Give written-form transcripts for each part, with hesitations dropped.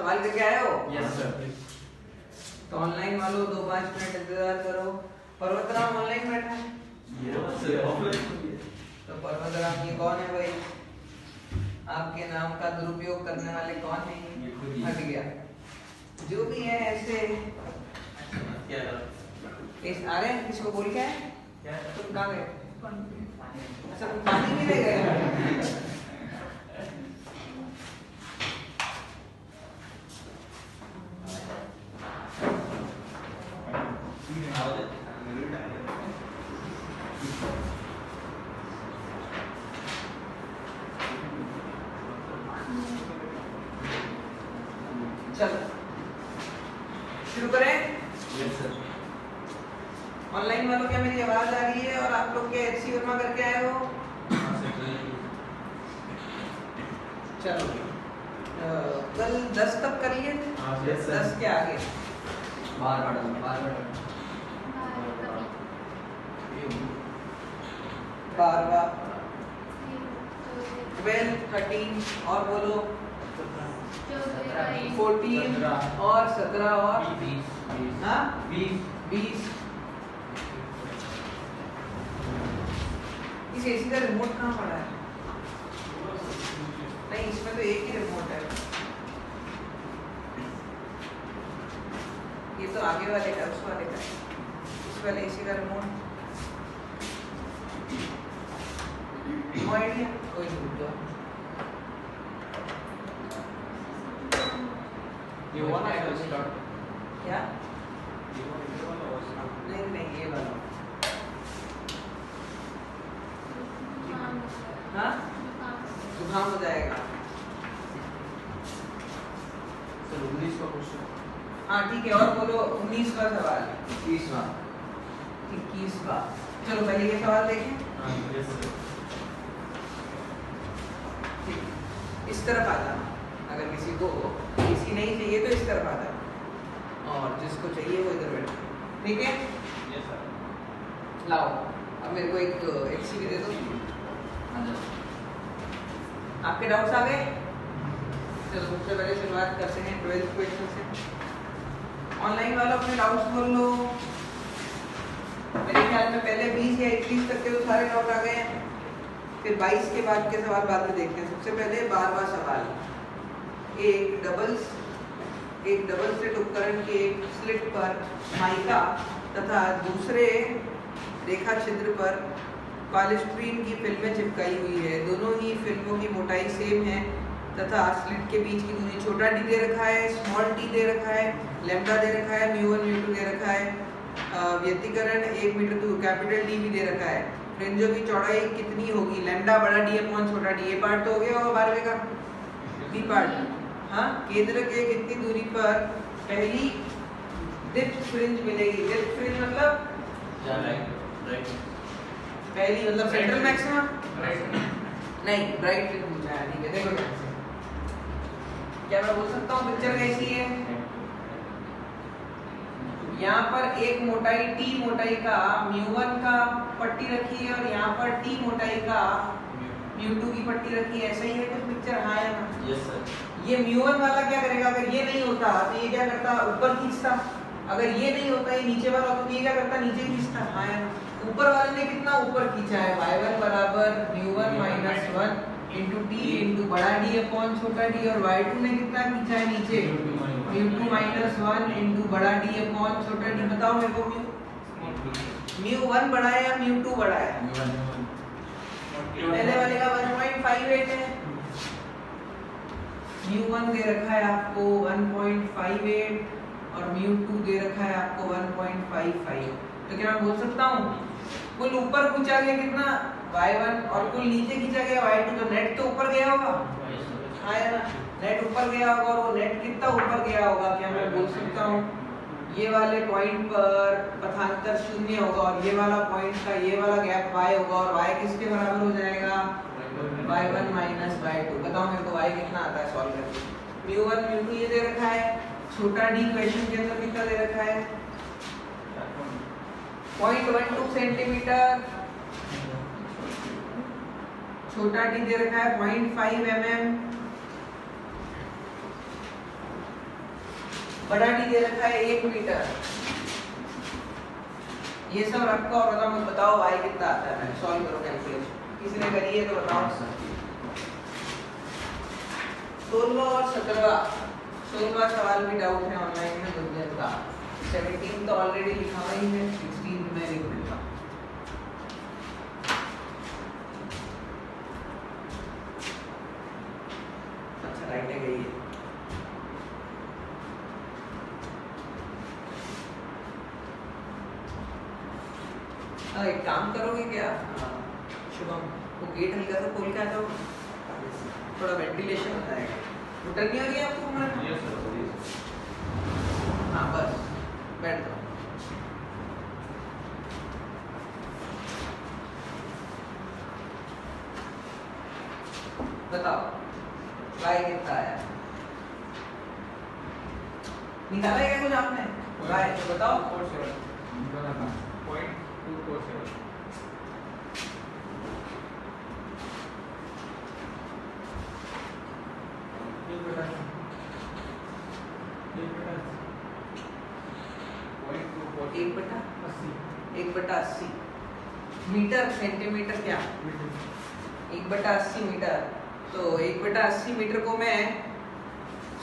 सवाल करके आए हो? Yes sir. तो ऑनलाइन वालों 2-5 मिनट इंतजार करो। पर्वतराम ऑनलाइन बैठा है? तो पर्वतराम ये कौन है भाई? आपके नाम का दुरुपयोग करने वाले कौन है? हट गया। जो भी है ऐसे इस आ रहे हैं, किसको बोल के आए? तुम कहाँ गए? अच्छा तुम पानी भी ले गए? चलो शुरू करें। Yes sir. ऑनलाइन वालों क्या मेरी आवाज आ रही है? और आप लोग क्या एचसी वर्मा करके आए हो? चलो कल 10 तक कर लिए थे? Yes sir. 10 के आगे बार 12 12 13 और बोलो 14 और 17 और 20। इस एसी का रिमोट कहाँ पड़ा है? नहीं इसमें तो एक ही रिमोट है। ये तो आगे वाले का, उस वाले का, इस वाले एसी का रिमोट नो आइडिया। कोई भूल जाओ। ये वाला है स्टार्ट। क्या? नहीं ये वाला। हाँ जुकाम हो जाएगा। सर 19 का क्वेश्चन। हाँ ठीक है। और बोलो 19वां सवाल। 21वां। 21वां। चलो पहले ये सवाल देखें। Yes sir. ठीक इस तरफ आ जाना। अगर किसी को इसी नहीं चाहिए तो इस तरफ आ जाना, और जिसको चाहिए वो इधर बैठे। ठीक है? Yes sir. लाओ अब मेरे को एक एक्सी भी दे दो। आपके डाउट्स आ गए? चलो सबसे पहले शुरुआत करते हैं 12th क्वेश्चन से। ऑनलाइन वालों अपने डाउट्स बोल लो। मेरे ख्याल में पहले 20 या 21 तक के तो सारे डाउट आ गए हैं। फिर 22 के बाद के सवाल बाद में देखते हैं। सबसे पहले 12वां सवाल। एक डबल स्लिट उपकरण के एक स्लिट पर माइका तथा दूसरे रेखा छिद्र पर पॉलीस्टीरीन की फिल्में चिपकाई हुई है। दोनों ही फिल्मों की मोटाई सेम है तथा स्लिट के बीच की दूरी छोटा डी दे रखा है, स्मॉल टी दे रखा है, लैम्डा दे रखा है, म्यू1 म्यू2 दे रखा है। व्यतिकरण 1 मीटर दूर कैपिटल डी भी दे रखा है। फ्रिंजों की चौड़ाई कितनी होगी? लैम्डा बड़ा डी अपॉन छोटा डी। ये पार्ट तो हो गया होगा 12वें का। B part. हाँ केंद्र के कितनी दूरी पर पहली डिप्थ फ्रिंज मिलेगी? डिप्थ फ्रिंज मतलब राइट। पहली मतलब सेंट्रल मैक्सिमम नहीं, ब्राइट फ्रिंज पूछा है। ठीक है देखो क्या मैं बोल सकता हूँ पिक्चर कैसी है? यहाँ पर एक मोटाई टी मोटाई का म्यू1 का पट्टी रखी है और यहाँ पर टी मोटाई का म्यू2 की पट्टी रखी है। ऐसा ही है कुछ पिक्चर? हाँ या ना? Yes sir. ये म्यू1 वाला क्या करेगा? अगर ये नहीं होता तो ये क्या करता? ऊपर खींचता। अगर ये नहीं होता ये नीचे वाला होता तो ये क्या करता? नीचे खींचता। हाँ या ना? ऊपर वाले ने कितना ऊपर खींचा है? y1 बराबर म्यू1 माइनस 1 इंटू टी इंटू बड़ा डी अपॉन छोटा डी। और y2 ने कितना खींचा है नीचे? म्यू2 माइनस 1 इंटू बड़ा डी अपॉन छोटा डी। बताओ मेरे को म्यू1 बड़ा है या म्यू2 बड़ा है? पहले वाले का 1.58 है। म्यू1 दे रखा है आपको 1.58 और म्यू2 दे रखा है आपको 1.55। तो क्या मैं बोल सकता हूँ कुल ऊपर खींचा गया कितना? y1 और कुल नीचे खींचा गया y2। तो नेट तो ऊपर गया होगा। हाँ या ना? नेट ऊपर गया होगा और वो नेट कितना ऊपर गया होगा? क्या मैं बोल सकता हूँ ये वाले पॉइंट पर पथांतर 0 होगा और ये वाला पॉइंट का ये वाला गैप y होगा और y किसके बराबर हो जाएगा? y1 minus y2। बताओ मेरे को y कितना आता है सॉल्व करके? म्यू1 म्यू2 ये दे रखा है। छोटा डी क्वेश्चन के अंदर कितना दे रखा है? 0.12 सेंटीमीटर। छोटा डी दे रखा है 0.5 mm। बड़ा डी दे रखा है 1 मीटर। ये सब रखो और बताओ y कितना आता है। सॉल्व करो कैलकुलेशन, किसी ने करी है तो बताओ। 16वां और 16वां सवाल भी डाउट है ऑनलाइन में दुनिया का। 17 तो ऑलरेडी लिखा हुआ ही है, 16 में लिख दूंगा। अच्छा राइट है गई है। एक काम करोगे क्या शुभम, वो गेट हल्का सा खोल के आ जाओ, थोड़ा वेंटिलेशन हो जाएगा। घुटन नहीं हो रही है आपको हमारा? Yes sir. हाँ बस बैठ जाओ। बताओ y कितना आया? निकाला है क्या कुछ आपने? y तो बताओ। 0.247 1/80 मीटर सेंटीमीटर क्या 1/80 मीटर। तो 1/80 मीटर को मैं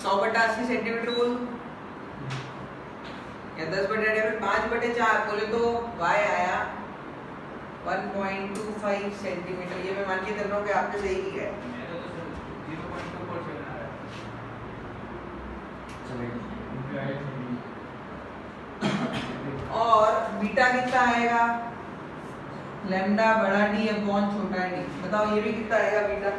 100/80 सेंटीमीटर बोलूं या 10/5/4 बोले तो y आया 1.25 सेंटीमीटर। ये मैं मान के चल रहा हूँ कि आपने सही किया है। मेरा तो सर 0.247 आ रहा है। और बीटा कितना आएगा? लैम्डा बड़ा डी अपॉन छोटा डी। बताओ ये भी कितना आएगा बीटा?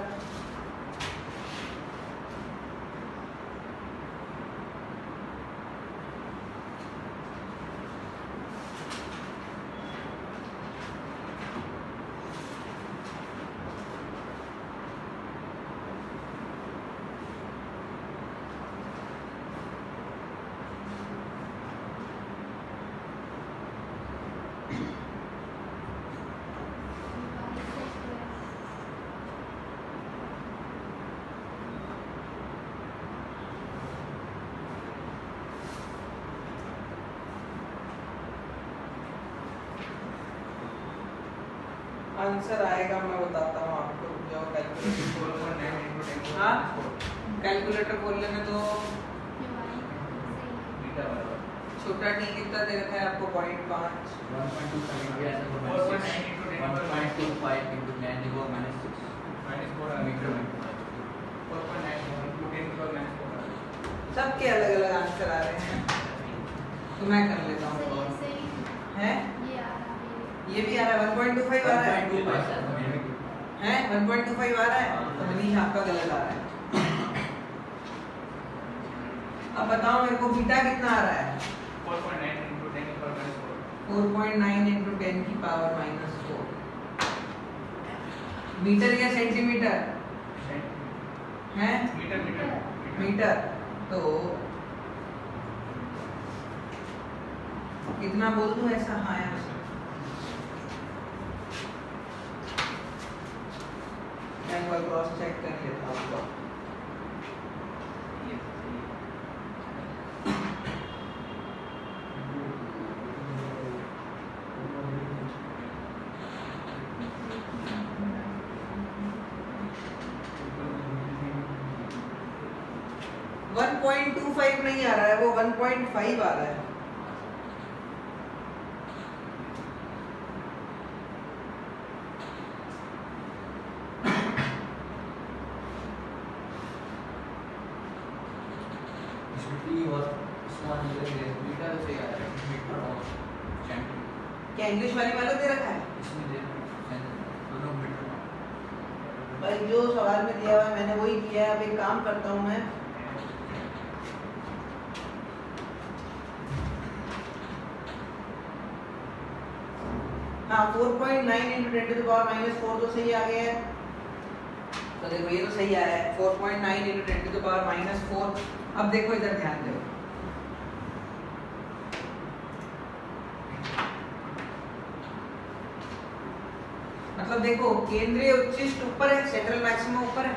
आंसर आएगा, मैं बताता हूँ आपको। जो कैलकुलेटर हाँ कैलकुलेटर खोल लेना तो छोटा टी कितना दे रखा है आपको? 0.5 1.25 into 10 to the power -6 metre में। सबके अलग अलग आंसर आ रहे हैं, तो मैं कर लेता हूँ। है ये भी आ रहा है 1.25 आ रहा है 1.25 आ रहा है, तो मनीष आपका गलत आ रहा है। अब बताओ मेरे को बीटा कितना आ रहा है? 4.9 into 10 to the power -4 4.9 into 10 की पावर -4। मीटर या सेंटीमीटर है? मीटर। तो कितना बोल दूं ऐसा? हाँ यार मैं एक बार क्रॉस चेक कर लेता हूँ। .25 नहीं आ रहा है, वो 1.5 आ रहा है। क्या इंग्लिश वाली वाला दे रखा है? भाई जो सवाल में दिया हुआ है मैंने वही किया है। अब एक काम करता हूँ मैं, हाँ 4.9 into 10 to the power -4 तो सही आ गया है। तो देखो ये तो सही आया है 4.9 into 10 to the power -4। अब देखो इधर ध्यान दो, मतलब देखो केंद्रीय उच्चिष्ट ऊपर है, सेंट्रल मैक्सिमम ऊपर है।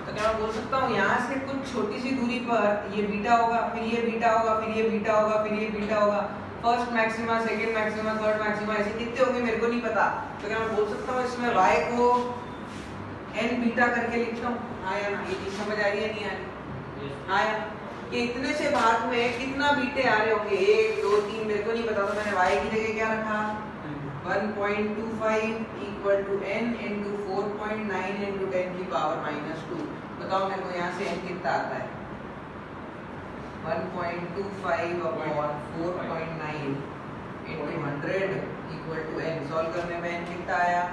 तो क्या मैं बोल सकता हूँ यहाँ से कुछ छोटी सी दूरी पर ये बीटा होगा, फिर ये बीटा होगा, फिर ये बीटा होगा, फिर ये बीटा होगा, first maxima, second maxima, third maxima, ऐसे कितने होंगे मेरे को नहीं पता। तो क्या मैं बोल सकता हूँ इसमें y को n बीटा करके लिखता हूँ? हाँ या ना? ये चीज समझ आ रही है नहीं आ रही? हाँ या कि इतने से भाग में कितना बीटे आ रहे होंगे, 1 2 3 मेरे को नहीं पता, तो मैंने y की जगह क्या रखा, 1.25 equal to n into 4.9 into 10 की पावर -2। बताओ मेरे को यहाँ से n कितना आता है? 1.25 upon 4.9 into 100 equal to n। Solve करने में n कितना आया?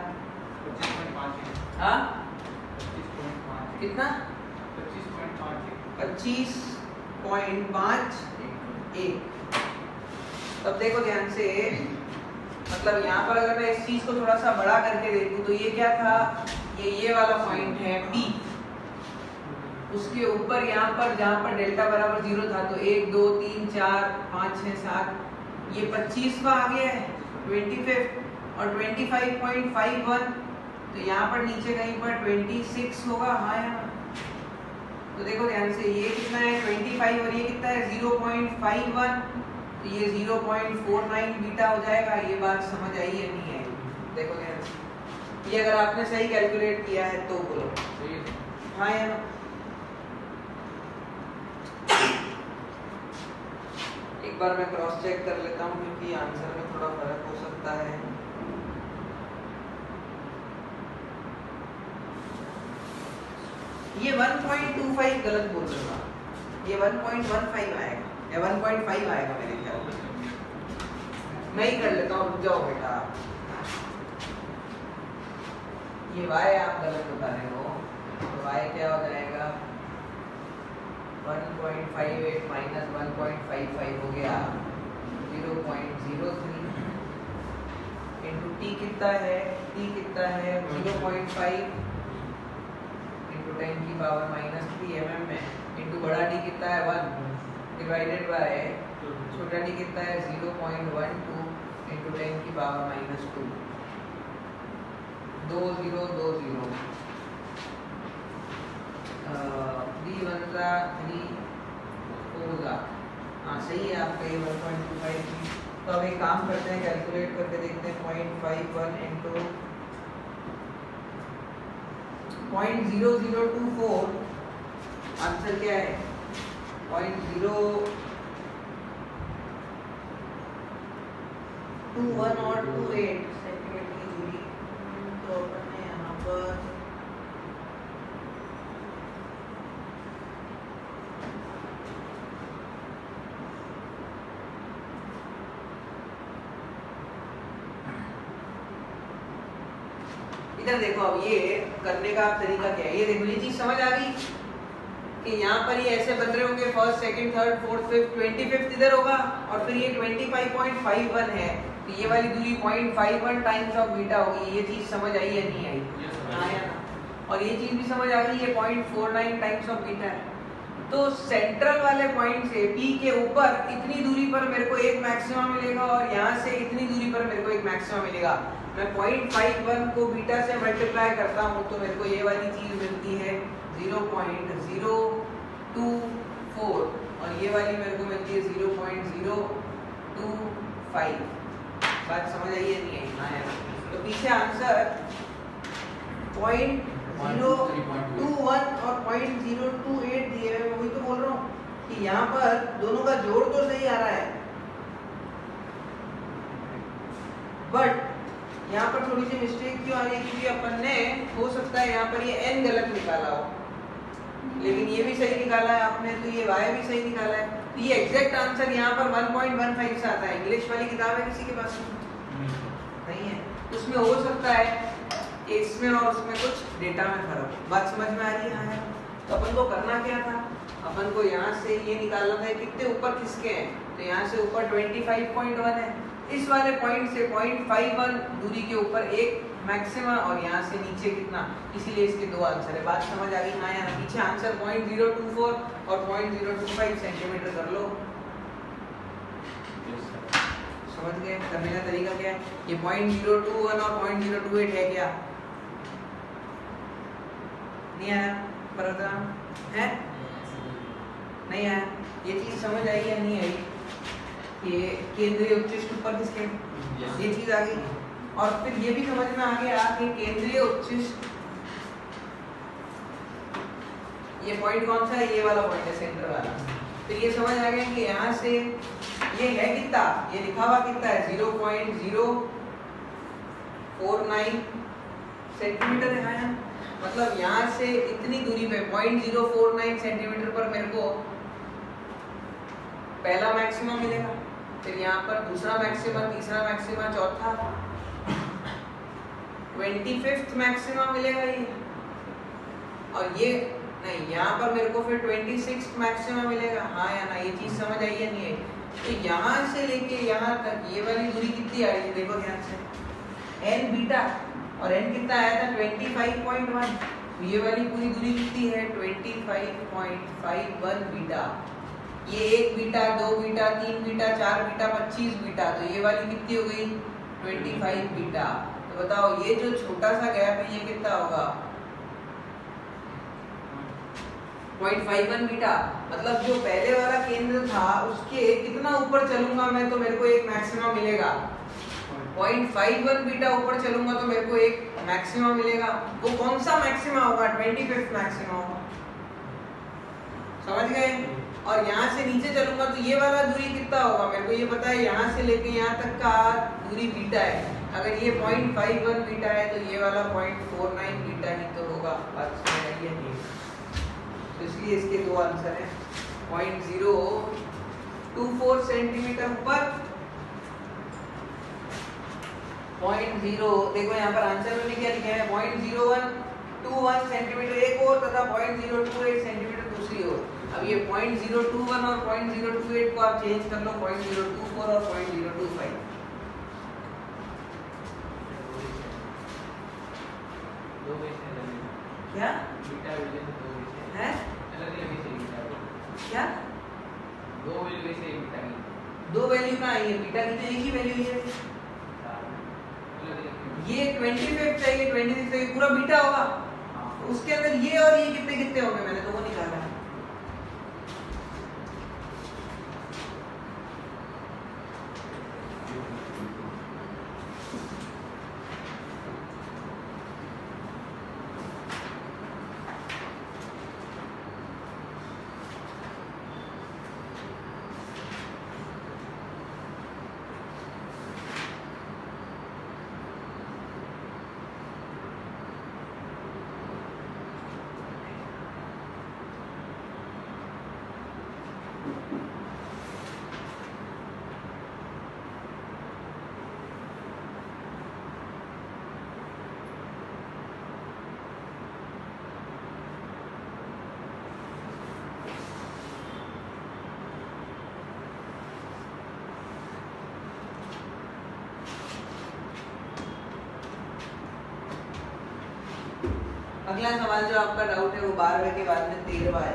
25.5 हाँ 25.5 कितना? 25.5 25.51। अब देखो ध्यान से, मतलब यहाँ पर अगर मैं इस चीज को थोड़ा सा बड़ा करके देखूं तो ये क्या था, ये वाला पॉइंट है P, उसके ऊपर यहाँ पर जहाँ पर डेल्टा बराबर 0 था तो 1 2 3 4 5 6 7, ये 25वां आ गया है 25 और 25.51, तो यहाँ पर नीचे कहीं पर 26 होगा। हाँ यार, तो देखो ध्यान से ये कितना है 25 और ये कितना है 0.51, तो ये 0.49 बीटा हो जाएगा। ये बात समझ आई है नहीं आई? देखो ध्यान से, ये अगर आपने सही कैलकुलेट किया है तो बोलो सही है। हाँ यार। एक बार मैं क्रॉस चेक कर लेता हूँ क्योंकि आंसर में थोड़ा फर्क हो सकता है। ये 1.25 गलत बोल रहा हूँ, ये 1.15 आएगा या 1.5 आएगा मेरे ख्याल में। मैं ही कर लेता हूँ, रुक जाओ बेटा। ये y आप गलत बता रहे हो, तो y क्या हो जाएगा 1.58 माइनस 1.55 हो गया 0.03 इंटू t कितना है, t कितना है 0.5 इंटू 10 की पावर -3 mm में इंटू बड़ा d कितना है 1 डिवाइडेड बाय छोटा d कितना है 0.12 इंटू 10 की पावर -2, 2 0 2 0 3 1 3 होगा। हाँ सही है आपका ये 1.25। तो अब एक काम करते हैं, कैलकुलेट करके देखते हैं 0.51 इंटू 0.0024, आंसर क्या है 0.021 और 28 सेंटीमीटर की दूरी। तो अपन ने यहाँ पर इधर देखो, अब ये करने का तरीका क्या है, ये देखो ये चीज समझ आ गई कि यहाँ पर ये ऐसे बन रहे होंगे, first second third fourth fifth 25th इधर होगा और फिर ये 25.51 है, तो ये वाली दूरी 0.51 टाइम्स ऑफ बीटा होगी। ये चीज समझ आई या नहीं आई? आया ना? और ये चीज भी समझ आ गई, ये 0.49 टाइम्स ऑफ बीटा है। तो सेंट्रल वाले पॉइंट से P के ऊपर इतनी दूरी पर मेरे को एक मैक्सिमा मिलेगा और यहाँ से इतनी दूरी पर मेरे को एक मैक्सिमा मिलेगा। मैं 0.51 को बीटा से मल्टीप्लाई करता हूँ तो मेरे को ये वाली चीज मिलती है 0.024 और ये वाली मेरे को मिलती है 0.025। बात समझ आई है नहीं आई? हाँ यार। तो पीछे आंसर 0.021 और 0.028 दिए हुए, वही तो बोल रहा हूँ कि यहाँ पर दोनों का जोड़ तो सही आ रहा है, बट यहाँ पर थोड़ी सी मिस्टेक क्यों आ रही है, क्योंकि अपन ने हो सकता है यहाँ पर ये n गलत निकाला हो, लेकिन ये भी सही निकाला है आपने, तो ये y भी सही निकाला है। तो ये एग्जैक्ट आंसर यहाँ पर 1.15 से आता है। इंग्लिश वाली किताब है किसी के पास? नहीं है। उसमें हो सकता है कि इसमें और उसमें कुछ डेटा में फर्क। बात समझ में आ रही है? हाँ। तो अपन को करना क्या था, अपन को यहाँ से ये निकालना था कितने ऊपर किसके हैं, तो यहाँ से ऊपर 25.1 है, इस वाले पॉइंट से 0.51 दूरी के ऊपर एक मैक्सिमा और यहाँ से नीचे कितना, इसीलिए इसके दो आंसर है। बात समझ आ गई? हाँ या ना? पीछे आंसर 0.024 और 0.025 सेंटीमीटर कर लो। समझ गए? करने का तरीका क्या है? ये 0.021 और 0.028 है क्या? नहीं आया? परिणाम है नहीं आया। ये चीज समझ आई या नहीं आई? ये केंद्रीय उच्चिष्ट ऊपर किसके, ये चीज आ गई। और फिर ये भी समझ में आ गया कि केंद्रीय उच्चिष्ट, ये पॉइंट कौन सा है, ये वाला पॉइंट है सेंटर वाला। तो ये समझ आ गया कि यहाँ से ये है कितना, ये लिखा हुआ कितना है 0.049 सेंटीमीटर है। मतलब यहाँ से इतनी दूरी पे 0.049 सेंटीमीटर पर मेरे को पहला मैक्सिमम मिलेगा, फिर यहाँ पर दूसरा मैक्सिमम, तीसरा मैक्सिमम, चौथा 25th मैक्सिमम मिलेगा ये। और ये नहीं, यहाँ पर मेरे को फिर 26th मैक्सिमम मिलेगा। हाँ या ना, ये चीज समझ आई या नहीं आई? तो यहाँ से लेके यहाँ तक ये वाली दूरी कितनी आ रही है देखो ध्यान से, n बीटा, और n कितना आया था 25.1। ये वाली पूरी दूरी कितनी है 25.51 बीटा। ये 1 beta, 2 beta, 3 beta, 4 beta, 25 beta, तो ये वाली कितनी हो गई 25 बीटा। तो बताओ ये जो छोटा सा गैप है ये कितना होगा 0.51 बीटा। मतलब जो पहले वाला केंद्र था उसके कितना ऊपर चलूंगा मैं तो मेरे को एक मैक्सिमम मिलेगा, 0.51 बीटा ऊपर चलूंगा तो मेरे को एक मैक्सिमम मिलेगा। वो कौन सा मैक्सिमम होगा 25th मैक्सिमम होगा, समझ गए? और यहाँ से नीचे चलूंगा तो ये वाला दूरी कितना होगा, मेरे को ये पता है यहाँ से लेके यहाँ तक का दूरी बीटा है। अगर ये 0.51 बीटा है तो ये वाला 0.49 बीटा ही तो होगा। बात समझ आई है? तो इसलिए इसके दो आंसर हैं, 0.024 सेंटीमीटर ऊपर, 0.0 देखो यहाँ पर आंसर में क्या लिखा है 0.0121 सेंटीमीटर एक और तथा 0.028 सेंटीमीटर दूसरी ओर। अब ये 0.021 और 0.028 को आप चेंज कर लो 0.024 और 0.025। दो वैसे अलग क्या बीटा वैल्यू दो वैसे है, अलग अलग वैसे बीटा क्या दो वैल्यू वैसे बीटा की दो वैल्यू कहाँ है, बीटा की तो एक ही वैल्यू है। अलग अलग ये 25 चाहिए, 26 चाहिए, पूरा बीटा होगा। उसके अंदर ये और ये कितने कितने होंगे, मैंने तो वो निकाला है। अगला सवाल जो आपका डाउट है वो 12वें के बाद में 13वां है।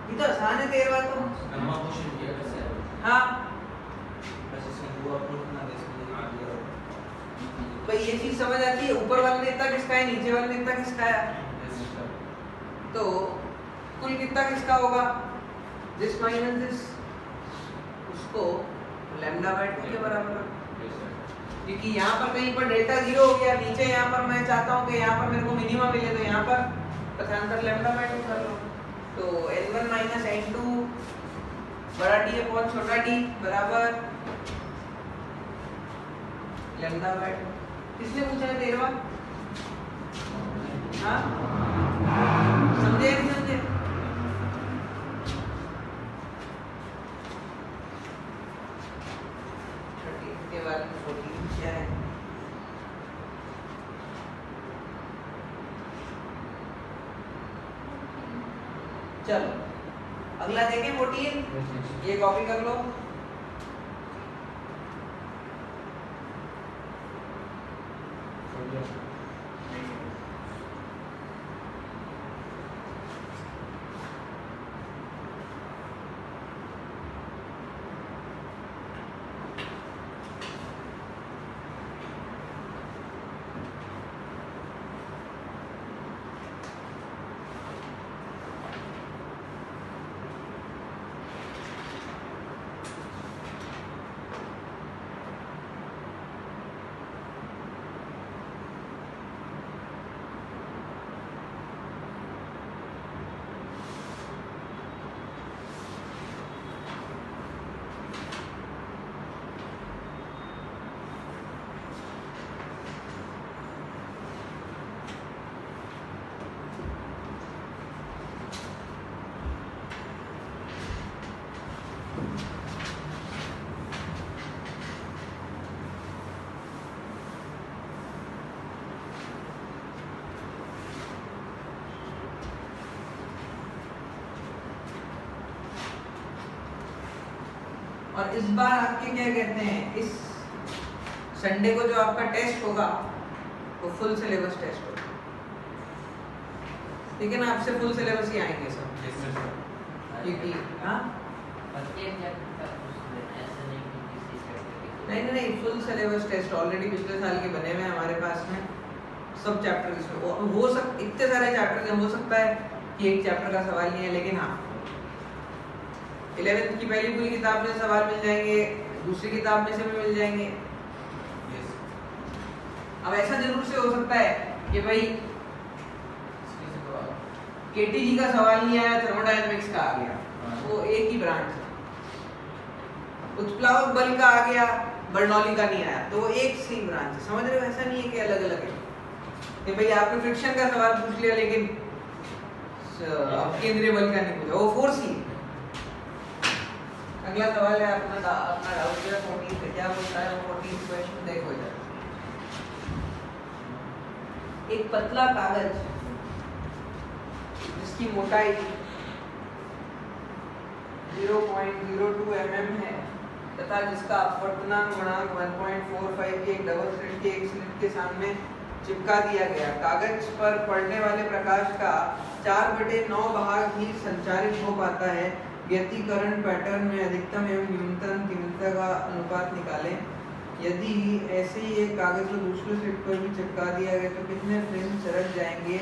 ये तो आसान है 13वां तो। नंबर क्वेश्चन किया कैसे है हाँ बस इसमें वो अप्रूव ना दे इसमें भाई ये चीज समझ आती है, ऊपर वाला नेता किसका है, नीचे वाला नेता किसका है, तो कुल कितना किसका होगा, दिस माइनस दिस, उसको लैम्डा बाय 2 के बराबर है। क्योंकि यहाँ पर कहीं पर डेल्टा 0 हो गया, नीचे यहाँ पर मैं चाहता हूँ कि यहाँ पर मेरे को मिनिमम मिले, तो यहाँ पर पक्षांतर लैम्डा बाय 2 कर लो। तो N1 माइनस N2 बड़ा D अपॉन छोटा d बराबर लैम्डा बाय 2। किसने पूछा है 13वां? हाँ समझे नहीं समझे? के बारे में 14 क्या है? चलो अगला देखें 14, ये कॉपी कर लो। इस बार आपके क्या कहते हैं, इस संडे को जो आपका टेस्ट होगा वो फुल सिलेबस टेस्ट होगा, ठीक है ना? आपसे फुल सिलेबस ही आएंगे सब, क्योंकि हाँ नहीं फुल सिलेबस टेस्ट ऑलरेडी पिछले साल के बने हुए हैं हमारे पास में, सब चैप्टर इसमें हो इतने सारे चैप्टर हो सकता है कि एक चैप्टर का सवाल नहीं है, लेकिन हाँ 11th की पहली पूरी किताब में सवाल मिल जाएंगे, दूसरी किताब में से भी मिल जाएंगे। अब ऐसा जरूर से हो सकता है कि भाई केटीजी का सवाल नहीं आया, थर्मोडायनामिक्स का आ गया, वो एक ही ब्रांच है। उत्प्लावक बल का आ गया, बर्नौली का नहीं आया, तो वो एक सी ब्रांच है, समझ रहे हो? ऐसा नहीं है कि अलग अलग है कि भाई आपने फ्रिक्शन का सवाल पूछ लिया लेकिन केंद्रीय बल का नहीं पूछा, वो फोर्स ही है। अगला सवाल है अपना डाउट है 14 पे, क्या बोलता है 14 क्वेश्चन, देखो इधर एक पतला कागज जिसकी मोटाई 0.02 mm है तथा जिसका अपवर्तनांक गुणांक 1.45 की एक डबल स्लिट के एक स्लिट के सामने चिपका दिया गया, कागज पर पड़ने वाले प्रकाश का 4/9 भाग ही संचारित हो पाता है। व्यतिकरण पैटर्न में अधिकतम एवं न्यूनतम तीव्रता का अनुपात निकालें। यदि ऐसे ही एक कागज को दूसरे स्लिट पर भी चिपका दिया गया तो कितने फिल्म सरक जाएंगे?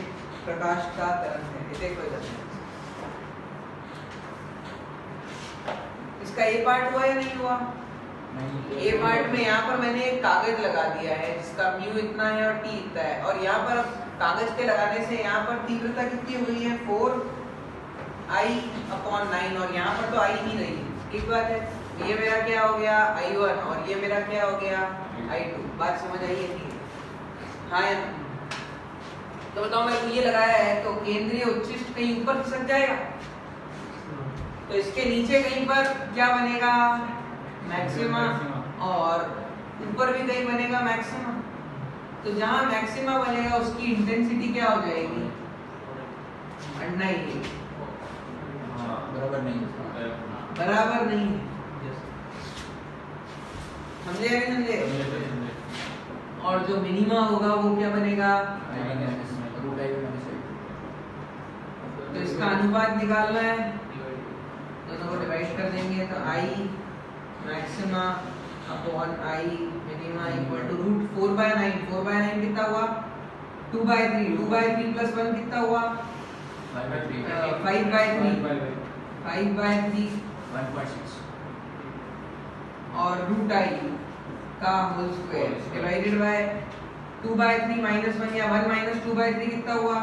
प्रकाश का तरंग है। देखो इसका ए पार्ट हुआ या नहीं हुआ? ए पार्ट में यहाँ पर मैंने एक कागज लगा दिया है जिसका म्यू इतना है और टी इतना है, और यहाँ पर कागज के लगाने से यहाँ पर तीव्रता कितनी हुई है 4I/9, और यहाँ पर तो आई नहीं रही है, ठीक बात है। ये मेरा क्या हो गया I1 और ये मेरा क्या हो गया I2। बात समझ आई है नहीं? हाँ या ना? तो बताओ मैं ये लगाया है तो केंद्रीय उच्चिष्ट कहीं ऊपर खिसक जाएगा, तो इसके नीचे कहीं पर क्या बनेगा मैक्सिमा, और ऊपर भी कहीं बनेगा मैक्सिमा। तो जहां मैक्सिमा बनेगा उसकी इंटेंसिटी क्या हो जाएगी? बढ़ना ही है, बराबर नहीं है। समझे या नहीं समझे? और जो मिनिमा होगा वो क्या बनेगा? तो इसका अनुपात निकालना है, दोनों को डिवाइड कर देंगे तो I maxima upon I minima equal to root 4/9। 4/9 कितना हुआ? 2/3। 2/3 प्लस 1 कितना हुआ? 5/3। 5/3 1.6 और रूट I का whole square divided by 2/3 minus 1 या 1 माइनस 2/3 कितना हुआ?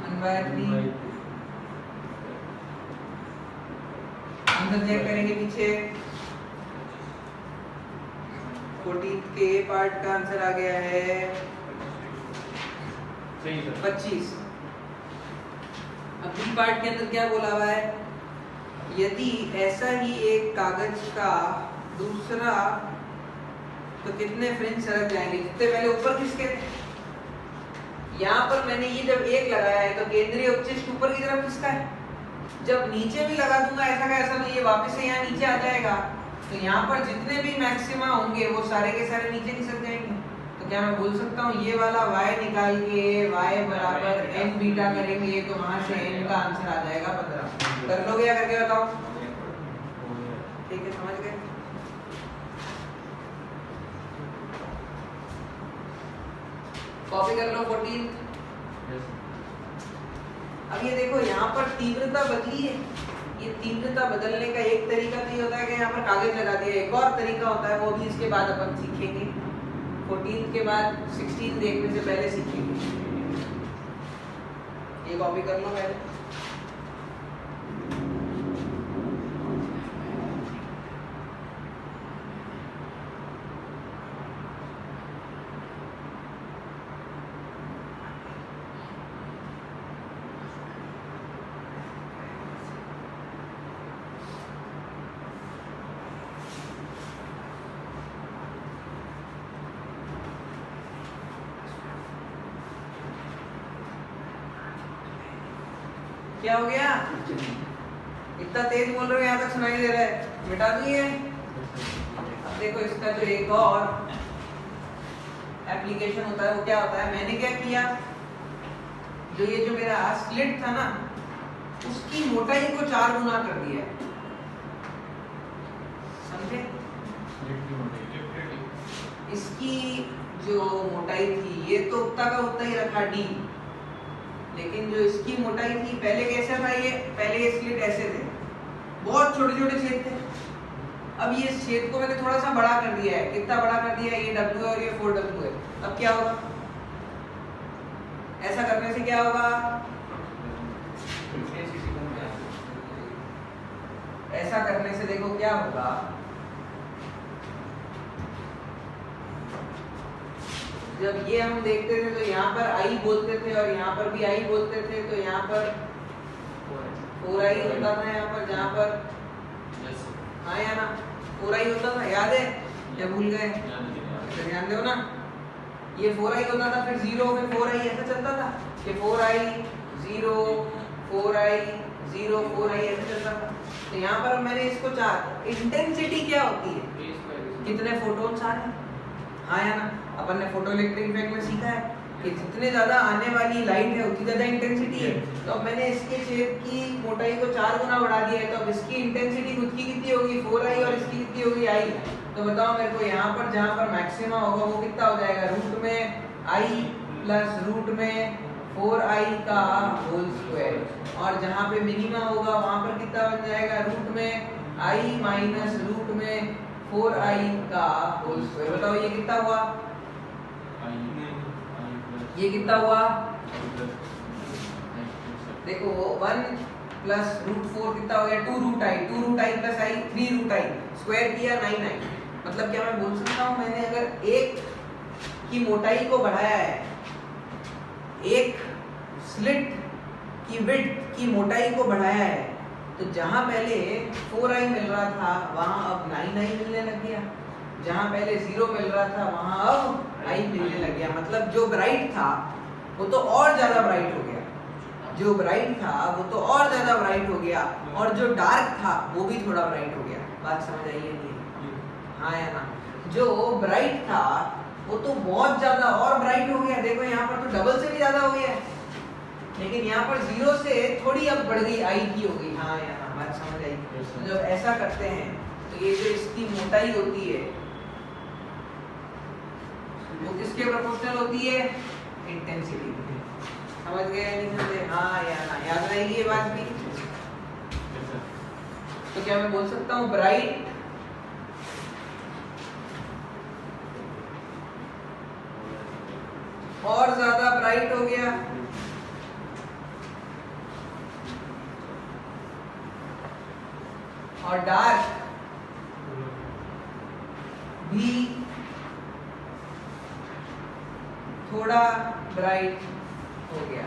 1/3। आंसर चेक करेंगे पीछे। 14 के पार्ट का आंसर आ गया है 25। अब बी पार्ट के अंदर क्या बोला हुआ है? यदि ऐसा ही एक कागज का दूसरा तो कितने फ्रिंज सरक जाएंगे? जितने पहले ऊपर किसके थे? यहाँ पर मैंने ये जब एक लगाया है तो केंद्रीय उच्चिष्ट ऊपर की तरफ किसका है? जब नीचे भी लगा दूंगा ऐसा का ऐसा तो ये वापस से यहाँ नीचे आ जाएगा, तो यहाँ पर जितने भी मैक्सिमा होंगे वो सारे के सारे नीचे खिसक जाएंगे। तो क्या मैं बोल सकता हूँ ये वाला y निकाल के y बराबर n बीटा करेंगे तो वहां से n का आंसर आ जाएगा 15। कर लोगे या करके बताओ? ठीक है, समझ गए? कॉपी कर लो 14। अब ये देखो यहाँ पर तीव्रता बदली है। ये तीव्रता बदलने का एक तरीका तो ये होता है कि यहाँ पर कागज लगा दिया, एक और तरीका होता है वो भी इसके बाद अपन सीखेंगे। 14 के बाद 16 देखने से पहले सीखेंगे। ये कॉपी कर लो पहले। क्या हो गया? इतना तेज बोल रहे हो, यहाँ तक सुनाई दे रहा है, मिटा दूं ये? अब देखो इसका जो एक और एप्लीकेशन होता है वो क्या होता है, मैंने क्या किया, जो ये जो मेरा स्लिट था ना उसकी मोटाई को 4 गुना कर दिया है, समझे? इसकी जो मोटाई थी ये तो उतना का उतना ही रखा d, लेकिन जो इसकी मोटाई थी पहले कैसा था, ये पहले ये स्लिट ऐसे थे, बहुत छोटे छोटे छेद थे। अब ये छेद को मैंने थोड़ा सा बड़ा कर दिया है, कितना बड़ा कर दिया है, ये W है और ये 4W है। अब क्या होगा, ऐसा करने से क्या होगा, ऐसा करने से देखो क्या होगा, जब ये हम देखते थे तो यहाँ पर I बोलते थे और यहाँ पर भी I बोलते थे, तो यहाँ पर 4I होता था, यहाँ पर जहाँ पर हाँ या ना 4I होता था, याद है या भूल गए? ध्यान दो ना, ये 4I होता था, फिर 0 में 4I ऐसा चलता था कि 4I 0 4I 0 4I ऐसा चलता था। तो यहाँ पर मैंने इसको 4, इंटेंसिटी क्या होती है, कितने फोटोन्स आ रहे हैं, हाँ या ना? अपन ने फोटो इलेक्ट्रिक इफेक्ट में सीखा है कि जितने ज्यादा आने वाली लाइट है उतनी ज्यादा इंटेंसिटी है। तो अब मैंने इसके छेद की मोटाई को 4 गुना बढ़ा दिया है, तो अब इसकी इंटेंसिटी खुद की कितनी होगी 4I और इसकी कितनी होगी I। तो बताओ मेरे को, यहाँ पर जहाँ पर मैक्सिमा होगा वो कितना हो जाएगा, रूट में I प्लस रूट में 4I का होल स्क्वायर, और जहाँ पे मिनिमा होगा वहाँ पर कितना बन जाएगा, रूट में I माइनस रूट में 4I का होल स्क्वायर। बताओ ये कितना हुआ, ये कितना हुआ, देखो 1 प्लस रूट 4 कितना हो गया, 2 root I plus I 3 root I, square किया 9I। मतलब क्या मैं बोल सकता हूँ, मैंने अगर एक की मोटाई को बढ़ाया है, एक स्लिट की विड्थ की मोटाई को बढ़ाया है, तो जहां पहले 4I मिल रहा था वहां अब 9I मिलने लग गया, जहां पहले 0 मिल रहा था वहां अब I मिलने लग गया। मतलब जो ब्राइट था वो तो और ज्यादा ब्राइट हो गया, जो ब्राइट था वो तो और ज्यादा ब्राइट हो गया, और जो डार्क था वो भी थोड़ा ब्राइट हो गया। बात समझ आई है नहीं, हाँ या ना? जो ब्राइट था वो तो बहुत ज्यादा और ब्राइट हो गया, देखो यहाँ पर तो डबल से भी ज्यादा हो गया, लेकिन यहाँ पर 0 से थोड़ी अब बढ़ गई, I की हो गई, हाँ या ना? बात समझ आई? तो जब ऐसा करते हैं तो ये जो इसकी मोटाई होती है वो किसके प्रोपोर्शनल होती है, इंटेंसिटी। समझ गए नहीं समझे, हाँ या ना? याद रहेगी ये बात भी। तो क्या मैं बोल सकता हूँ ब्राइट और ज्यादा ब्राइट हो गया, और डार्क भी थोड़ा ब्राइट हो गया।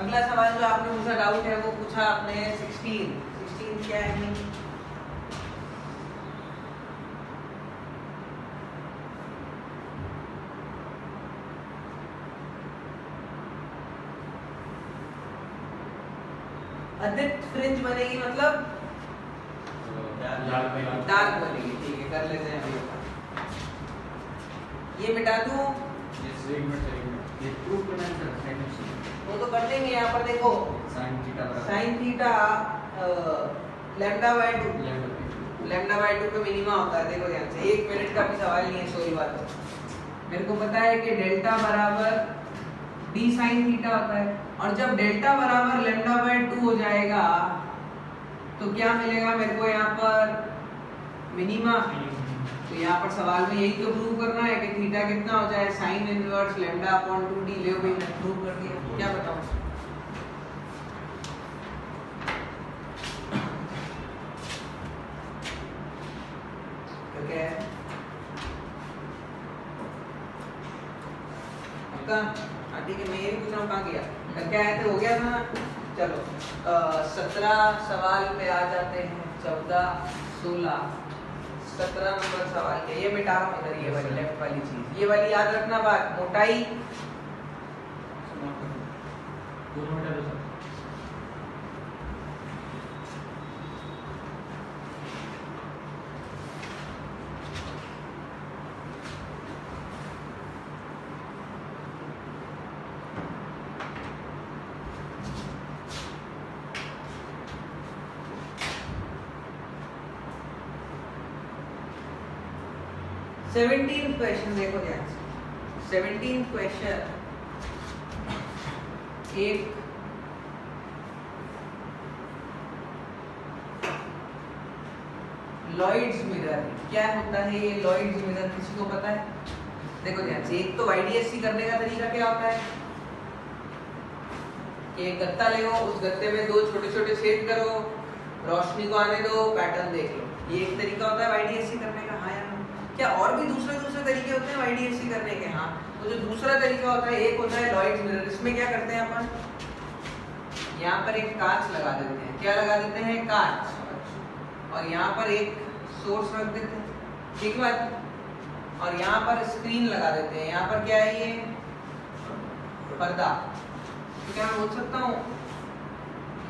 अगला सवाल जो आपने मुझे डाउट है वो पूछा आपने 16 क्या है, अधिक फ्रिंज बनेगी मतलब डार्क बनेगी, ठीक है कर लेते हैं अभी। ये मिटा दूं, वो तो कर देंगे। यहाँ पर देखो साइन थीटा लैम्डा बाय 2 पे मिनिमा होता है। देखो ध्यान से, 1 मिनट का भी सवाल नहीं है, सॉरी बात है। मेरे को पता है कि डेल्टा बराबर डी साइन थीटा होता है। और जब डेल्टा बराबर लैम्डा बाय 2 हो जाएगा तो क्या मिलेगा मेरे को यहाँ पर मिनिमा। तो यहाँ पर सवाल में यही तो प्रूव करना है कि थीटा कितना हो जाए sine inverse lambda upon 2d। ले भाई मैंने प्रूव कर दिया, क्या बताऊं। तो क्या है आपका ठीक है, मैं ये पूछ रहा हूँ कहाँ गया तो क्या है, तो हो गया था। चलो 17 सवाल पे आ जाते हैं। 14 16 17 नंबर सवाल के ये मिटा रहा हूँ इधर, ये वाली लेफ्ट वाली चीज, ये वाली याद रखना बात। मोटाई दोनों मिटा दो सर। सेवनटीन क्वेश्चन देखो ध्यान से। 17 क्वेश्चन एक लॉयड्स मिरर। क्या होता है ये लॉयड्स मिरर, किसी को पता है? देखो ध्यान से, एक तो वाईडीएससी करने का तरीका क्या होता है कि एक गत्ता ले लो, उस गत्ते में 2 छोटे छोटे छेद करो, रोशनी को आने दो, पैटर्न देख लो। ये एक तरीका होता है वाईडीएससी करने का। हाँ या ना? क्या और भी दूसरे तरीके होते हैं वाईडीएससी करने के? हाँ, तो जो दूसरा तरीका होता है, एक होता है लॉयड्स मिरर। इसमें क्या करते हैं अपन, यहाँ पर एक कांच लगा देते हैं। क्या लगा देते हैं? कांच। और यहाँ पर एक सोर्स रख देते हैं, ठीक बात। और यहाँ पर स्क्रीन लगा देते हैं। यहाँ पर क्या है? ये पर्दा। तो क्या मैं बोल सकता हूँ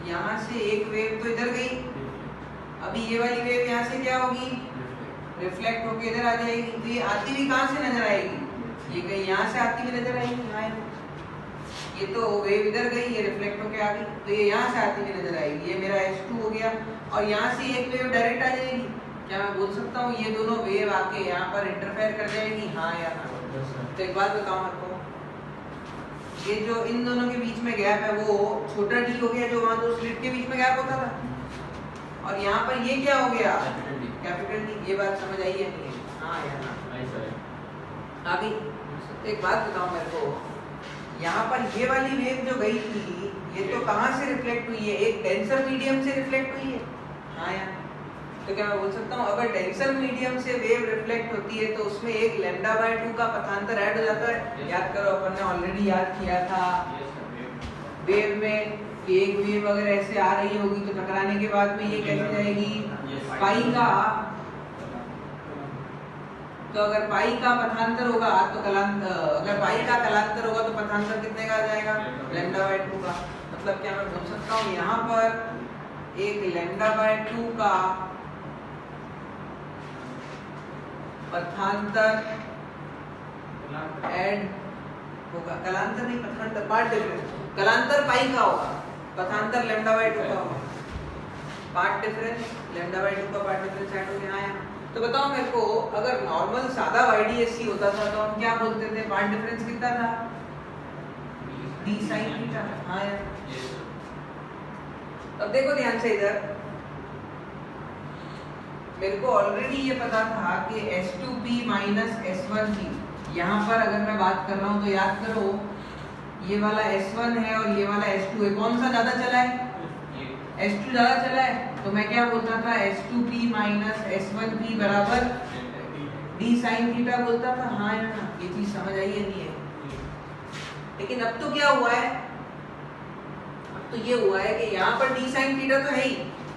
यहाँ से एक वेव तो इधर गई, अभी ये वाली वेव यहाँ से क्या होगी? रिफ्लेक्ट होके इधर आ जाएगी। तो ये आती हुई कहाँ से नजर आएगी? ये कहीं यहाँ से आती हुई नजर आएगी। हाँ, ये तो वेव इधर गई, ये रिफ्लेक्ट होके आ गई, तो ये यहाँ से आती हुई नजर आएगी। ये मेरा S2 हो गया। और यहाँ से एक वेव डायरेक्ट आ जाएगी। क्या मैं बोल सकता हूँ ये दोनों वेव आके यहाँ पर इंटरफेयर कर जाएगी? हाँ या ना? तो एक बात बताओ आपको, ये जो इन दोनों के बीच में गैप है वो छोटा d हो गया, जो वहाँ 2 स्लिट के बीच में गैप होता था। और यहाँ पर ये क्या हो गया? Capital D। ये बात समझ आई है नहीं? हाँ या ना? अभी तो एक बात बताओ मेरे को, यहाँ पर ये वाली वेव जो गई थी, ये तो कहाँ से रिफ्लेक्ट हुई है? एक डेंसर मीडियम से रिफ्लेक्ट हुई है। हाँ या? तो क्या मैं बोल सकता हूँ अगर डेंसर मीडियम से वेव रिफ्लेक्ट होती है तो उसमें एक लैम्डा बाय 2 का पथांतर ऐड हो जाता है। याद करो, अपन ने ऑलरेडी याद किया था वेव में कि एक वेव अगर ऐसे आ रही होगी तो टकराने के बाद में ये कैसे जाएगी? पाई का। तो अगर पाई का पथांतर होगा तो अगर पाई का कलांतर होगा तो पथांतर कितने का आ जाएगा? लैम्डा बाय 2 का। मतलब क्या मैं बोल सकता हूँ यहाँ पर एक लैम्डा बाय 2 का पथांतर ऐड होगा। कलांतर नहीं, पथांतर, पार्ट डिफरेंस। कलांतर पाई का होगा, पथांतर लैम्डा बाय 2 का होगा। पार्ट डिफरेंस लैम्डा बाय 2 का पार्ट डिफरेंस ऐड हो गया। हाँ, तो बताओ मेरे को, अगर नॉर्मल सादा वाईडीएससी होता था तो हम क्या बोलते थे? पार्ट डिफरेंस कितना था? d sin theta. हाँ यार, अब देखो ध्यान से इधर, मेरे को ऑलरेडी ये पता था कि S2p माइनस S1p। यहाँ पर अगर मैं बात कर रहा हूँ तो याद करो, ये वाला S1 है और ये वाला S2 है। कौन सा ज्यादा चला है? S2 ज्यादा चला है। तो मैं क्या बोलता था? S2p माइनस S1p बराबर d sin थीटा बोलता था। हाँ या ना? ये चीज समझ आई है नहीं है? लेकिन अब तो क्या हुआ है? अब तो ये हुआ है कि यहाँ पर d sin थीटा तो है ही,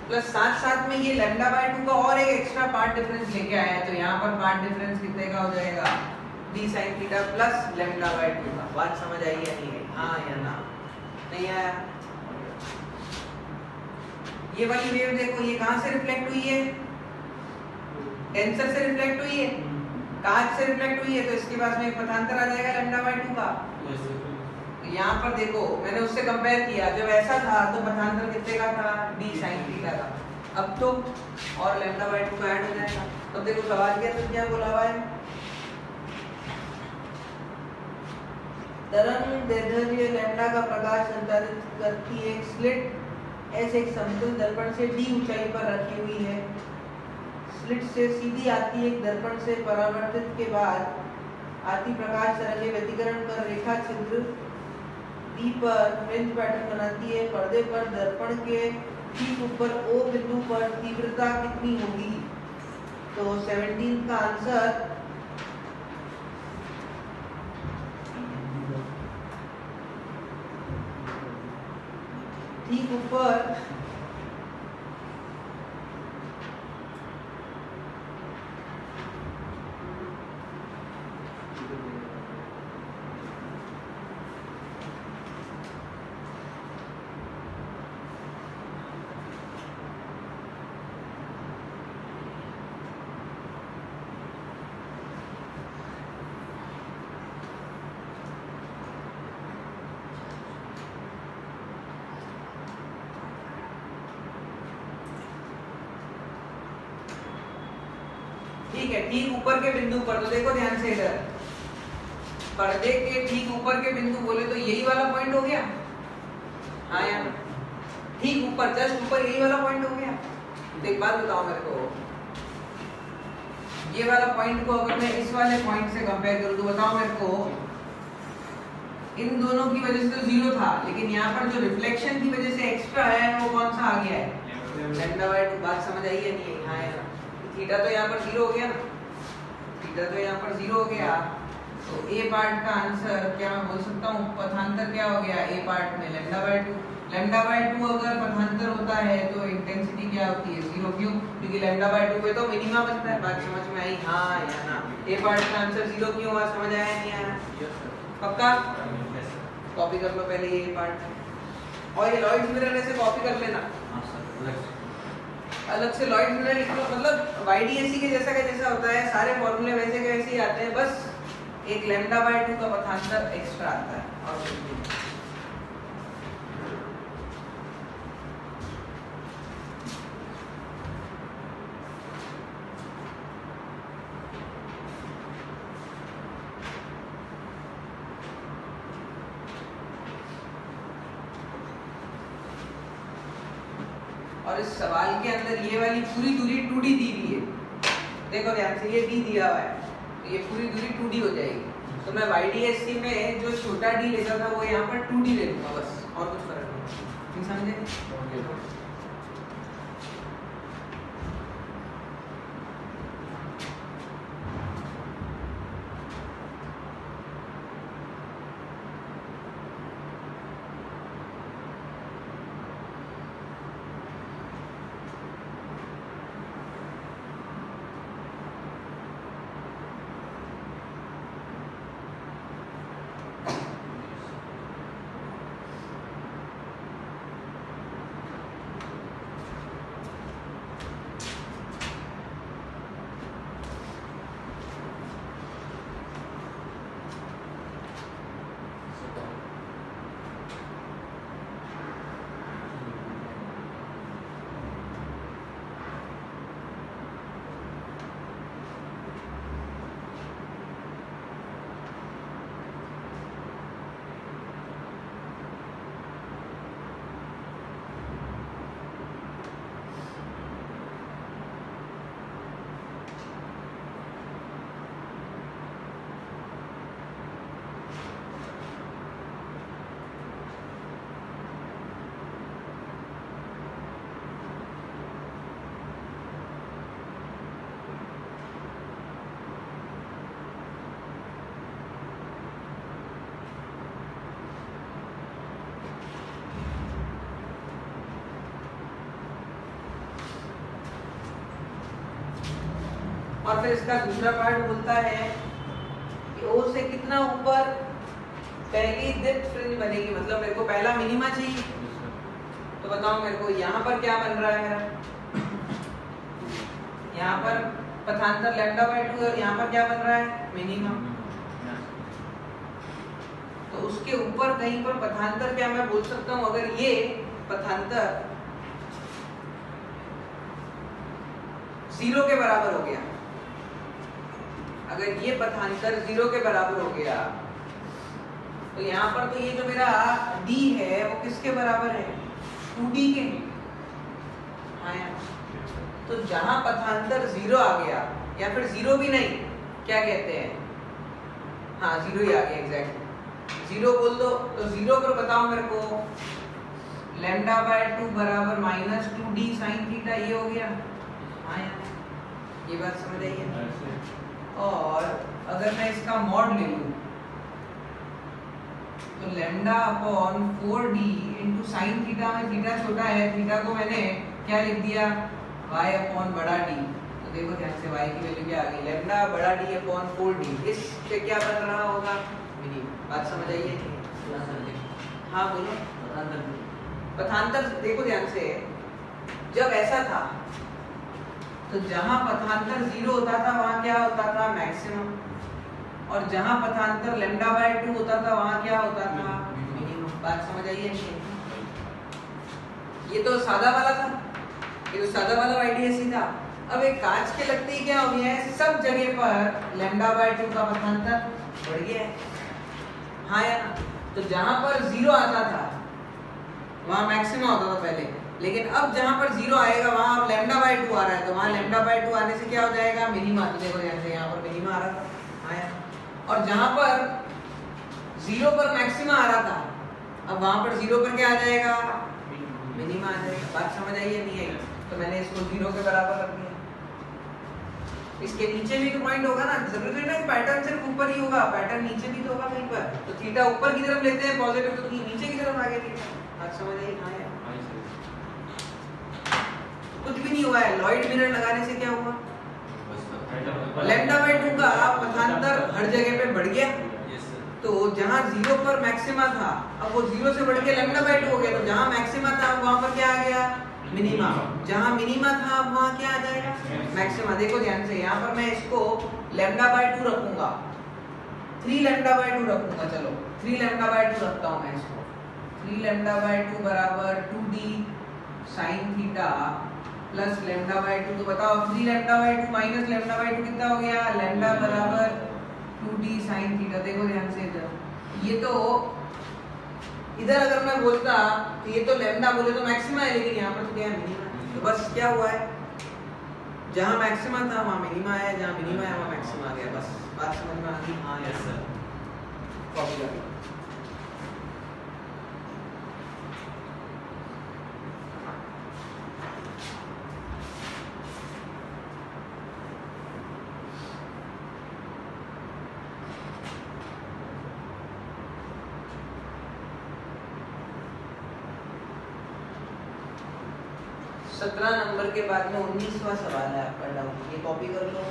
प्लस साथ साथ में ये लैम्डा बाय 2 का और एक एक्स्ट्रा पार्ट डिफरेंस लेके आया है। तो यहाँ पर पार्ट डिफरेंस कितने का हो जाएगा? d sin theta plus lambda by 2 का। बात समझ आई या नहीं आई? हाँ या ना? नहीं आया? ये वाली वेव देखो, ये कहाँ से रिफ्लेक्ट हुई है? टेंसर से रिफ्लेक्ट हुई है, कांच से रिफ्लेक्ट हुई है। तो इसके पास में एक पथांतर आ जाएगा लैम्डा बाय 2 का। तो यहाँ पर देखो, मैंने उससे कंपेयर किया, जब ऐसा था तो पथांतर कितने का था? d sin थीटा का। अब तो और लैम्डा बाय 2 का ऐड हो जाएगा। तो देखो सवाल के अंदर क्या बोला हुआ है? तरंग दैर्ध्य लैम्डा का प्रकाश संचारित करती एक स्लिट एस एक समतल दर्पण से d ऊंचाई पर रखी हुई है। स्लिट से सीधी आती एक दर्पण से परावर्तित के बाद आती प्रकाश तरंगें व्यतिकरण कर रेखा छिद्र डी पर फ्रिंज पैटर्न बनाती है। पर्दे पर दर्पण के ठीक ऊपर O बिंदु पर तीव्रता कितनी होगी? तो 17 का आंसर ठीक ऊपर ठीक है, ठीक ऊपर के बिंदु पर। तो देखो ध्यान से इधर पर्दे के ठीक ऊपर के बिंदु बोले तो यही वाला पॉइंट हो गया। हाँ यार, ठीक ऊपर जस्ट ऊपर यही वाला पॉइंट हो गया। तो एक बात बताओ मेरे को, ये वाला पॉइंट को अगर मैं इस वाले पॉइंट से कंपेयर करूं तो बताओ मेरे को, इन दोनों की वजह से तो जीरो था, लेकिन यहाँ पर जो रिफ्लेक्शन की वजह से एक्स्ट्रा है वो कौन सा आ गया है? Lambda by 2। बात समझ आई है नहीं? हाँ यार, थीटा तो यहाँ पर जीरो हो गया ना, थीटा तो यहाँ पर जीरो हो गया। तो ए पार्ट का आंसर क्या मैं बोल सकता हूँ? पथांतर क्या हो गया ए पार्ट में? Lambda by 2। लैम्डा बाय 2 अगर पथांतर होता है तो इंटेंसिटी क्या होती है? जीरो। क्यों? क्योंकि लैम्डा बाय 2 पे तो मिनिमा बनता है। बात समझ में आई? हाँ या ना? ए पार्ट का आंसर जीरो क्यों हुआ? समझ आया नहीं आया? पक्का? कॉपी कर लो पहले ये पार्ट, और ये लॉयड्स मिरर ऐसे कॉपी कर लेना। अलग से लॉयड मिरर लिख लो, मतलब YDAC के जैसा का जैसा होता है, सारे फॉर्मूले वैसे के वैसे ही आते हैं, बस एक लैम्डा बाय 2 का पथांतर एक्स्ट्रा आता है और कुछ नहीं। और इस सवाल के अंदर ये वाली पूरी दूरी 2D दी हुई है। देखो ध्यान से, ये d दिया हुआ है तो ये पूरी दूरी 2D हो जाएगी। तो मैं YDAC में जो छोटा d लेता था वो यहाँ पर 2D ले लूंगा, बस और कुछ फर्क नहीं। समझे? और फिर इसका दूसरा पार्ट बोलता है कि O से कितना ऊपर पहली डिप्थ फ्रिंज बनेगी, मतलब मेरे को पहला मिनिमा चाहिए। तो बताओ मेरे को यहाँ पर क्या बन रहा है मेरा? यहाँ पर पथांतर लैम्डा बाय 2 और यहाँ पर क्या बन रहा है? मिनिमा। तो उसके ऊपर कहीं पर पथांतर क्या मैं बोल सकता हूँ? अगर ये पथांतर 0 के बराबर हो गया, अगर ये पथांतर 0 के बराबर हो गया तो यहाँ पर तो ये जो मेरा d है वो किसके बराबर है, 2d के। हाँ यार, तो जहां पथांतर 0 आ गया या फिर 0 भी नहीं, क्या कहते हैं, हाँ 0 ही आ गया एग्जैक्टली, 0 बोल दो। तो 0 पर बताओ मेरे को, λ/2 बराबर -2d sin थीटा, ये हो गया। हाँ यार, ये बात समझ आई है। और अगर मैं इसका मॉड ले लूं तो λ/4d इंटू साइन थीटा में थीटा छोटा है, थीटा को मैंने क्या लिख दिया, y/d। तो देखो ध्यान से y की वैल्यू क्या आ गई, λ/d/4d। इस पे क्या बन रहा होगा, बात समझ आई है? हाँ बोलो। पथांतर देखो ध्यान से, जब ऐसा था तो जहां पथांतर 0 होता था वहां क्या होता था, मैक्सिमम, और जहां पथांतर λ/2 होता था वहां क्या होता था, मिनिमम। बात समझ आई है? ये तो सादा वाला था, ये तो सादा वाला आईडीएससी था। अब एक कांच के लगते ही क्या हो गया है, सब जगह पर λ/2 का पथांतर बढ़ गया है। हाँ या ना? तो जहां पर 0 आता था वहां मैक्सिमम होता था पहले, लेकिन अब जहां पर 0 आएगा वहां अब λ/2 आ रहा है, तो वहां λ/2 आने से क्या हो जाएगा, मिनिमा। तो देखो जैसे यहाँ पर मिनिमा आ रहा था। हाँ यार, और जहां पर 0 पर मैक्सिमा आ रहा था, अब वहां पर 0 पर क्या आ जाएगा, मिनिमा आ जाएगा। बात समझ आई है? नहीं आई? तो मैंने इसको 0 के बराबर रख दिया। इसके नीचे भी तो पॉइंट होगा ना, जरूरी नहीं है पैटर्न सिर्फ ऊपर ही होगा, पैटर्न नीचे भी तो होगा कहीं पर। तो थीटा ऊपर की तरफ लेते हैं पॉजिटिव, तो नीचे की तरफ आगे थीटा। बात समझ आई? हाँ यार, कुछ भी नहीं हुआ है, लॉयड मिरर लगाने से क्या हुआ, λ/2 का पथांतर हर जगह पे बढ़ गया। तो जहां 0 पर मैक्सिमा था, अब वो 0 से बढ़ के λ/2 हो गया। तो जहां मैक्सिमा था वहां पर क्या आ गया, मिनिमा। जहां मिनिमा था अब वहां क्या आ जाएगा, मैक्सिमा। देखो ध्यान से, यहाँ पर मैं इसको λ/2 रखूंगा, 3λ/2 रखूंगा। चलो 3λ/2 रखता हूं मैं इसको। 3λ/2 बराबर 2d sin थीटा प्लस λ/2। तो बताओ 3λ/2 माइनस λ/2 कितना हो गया, λ बराबर 2d sin थीटा। देखो ध्यान से, इधर ये तो, इधर अगर मैं बोलता तो ये तो लैम्डा बोले तो मैक्सिमा है, लेकिन यहाँ पर तो क्या है, मिनिमा। तो बस क्या हुआ है, जहाँ मैक्सिमा था वहाँ मिनिमा है, जहाँ मिनिमा है वहाँ मैक्सिमा आ गया। बस बात समझ में आ गई? हाँ यस सर, कॉपी कर लो। सत्रह नंबर के बाद में 19वां सवाल है आपका डाउट, ये कॉपी कर लो।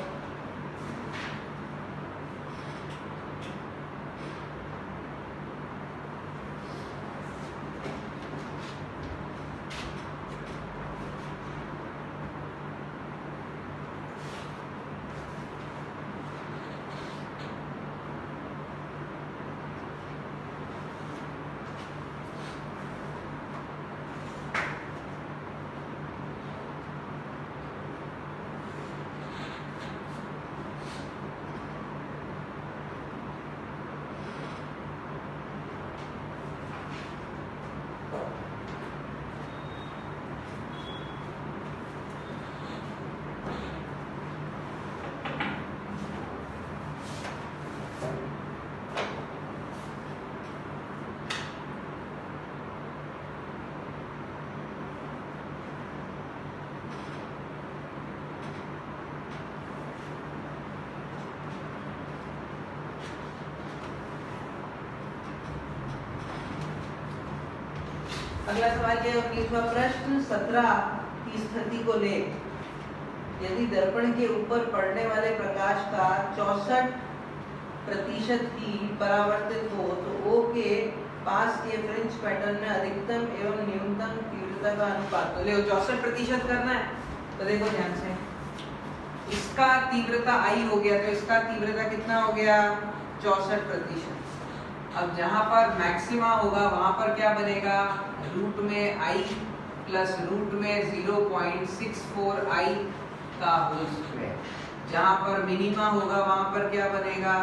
अगला सवाल क्या है, 19वां प्रश्न। 17 की स्थिति को ले, यदि दर्पण के ऊपर पड़ने वाले प्रकाश का 64% ही परावर्तित हो तो O के पास के फ्रिंज पैटर्न में अधिकतम एवं न्यूनतम तीव्रता का अनुपात। तो ले 64% करना है। तो देखो ध्यान से, इसका तीव्रता I हो गया, तो इसका तीव्रता कितना हो गया, 64%। अब जहां पर मैक्सिमा होगा वहां पर क्या बनेगा, रूट में I प्लस रूट में 0.64 I का होल स्क्वायर। जहां पर मिनिमा होगा वहां पर क्या बनेगा,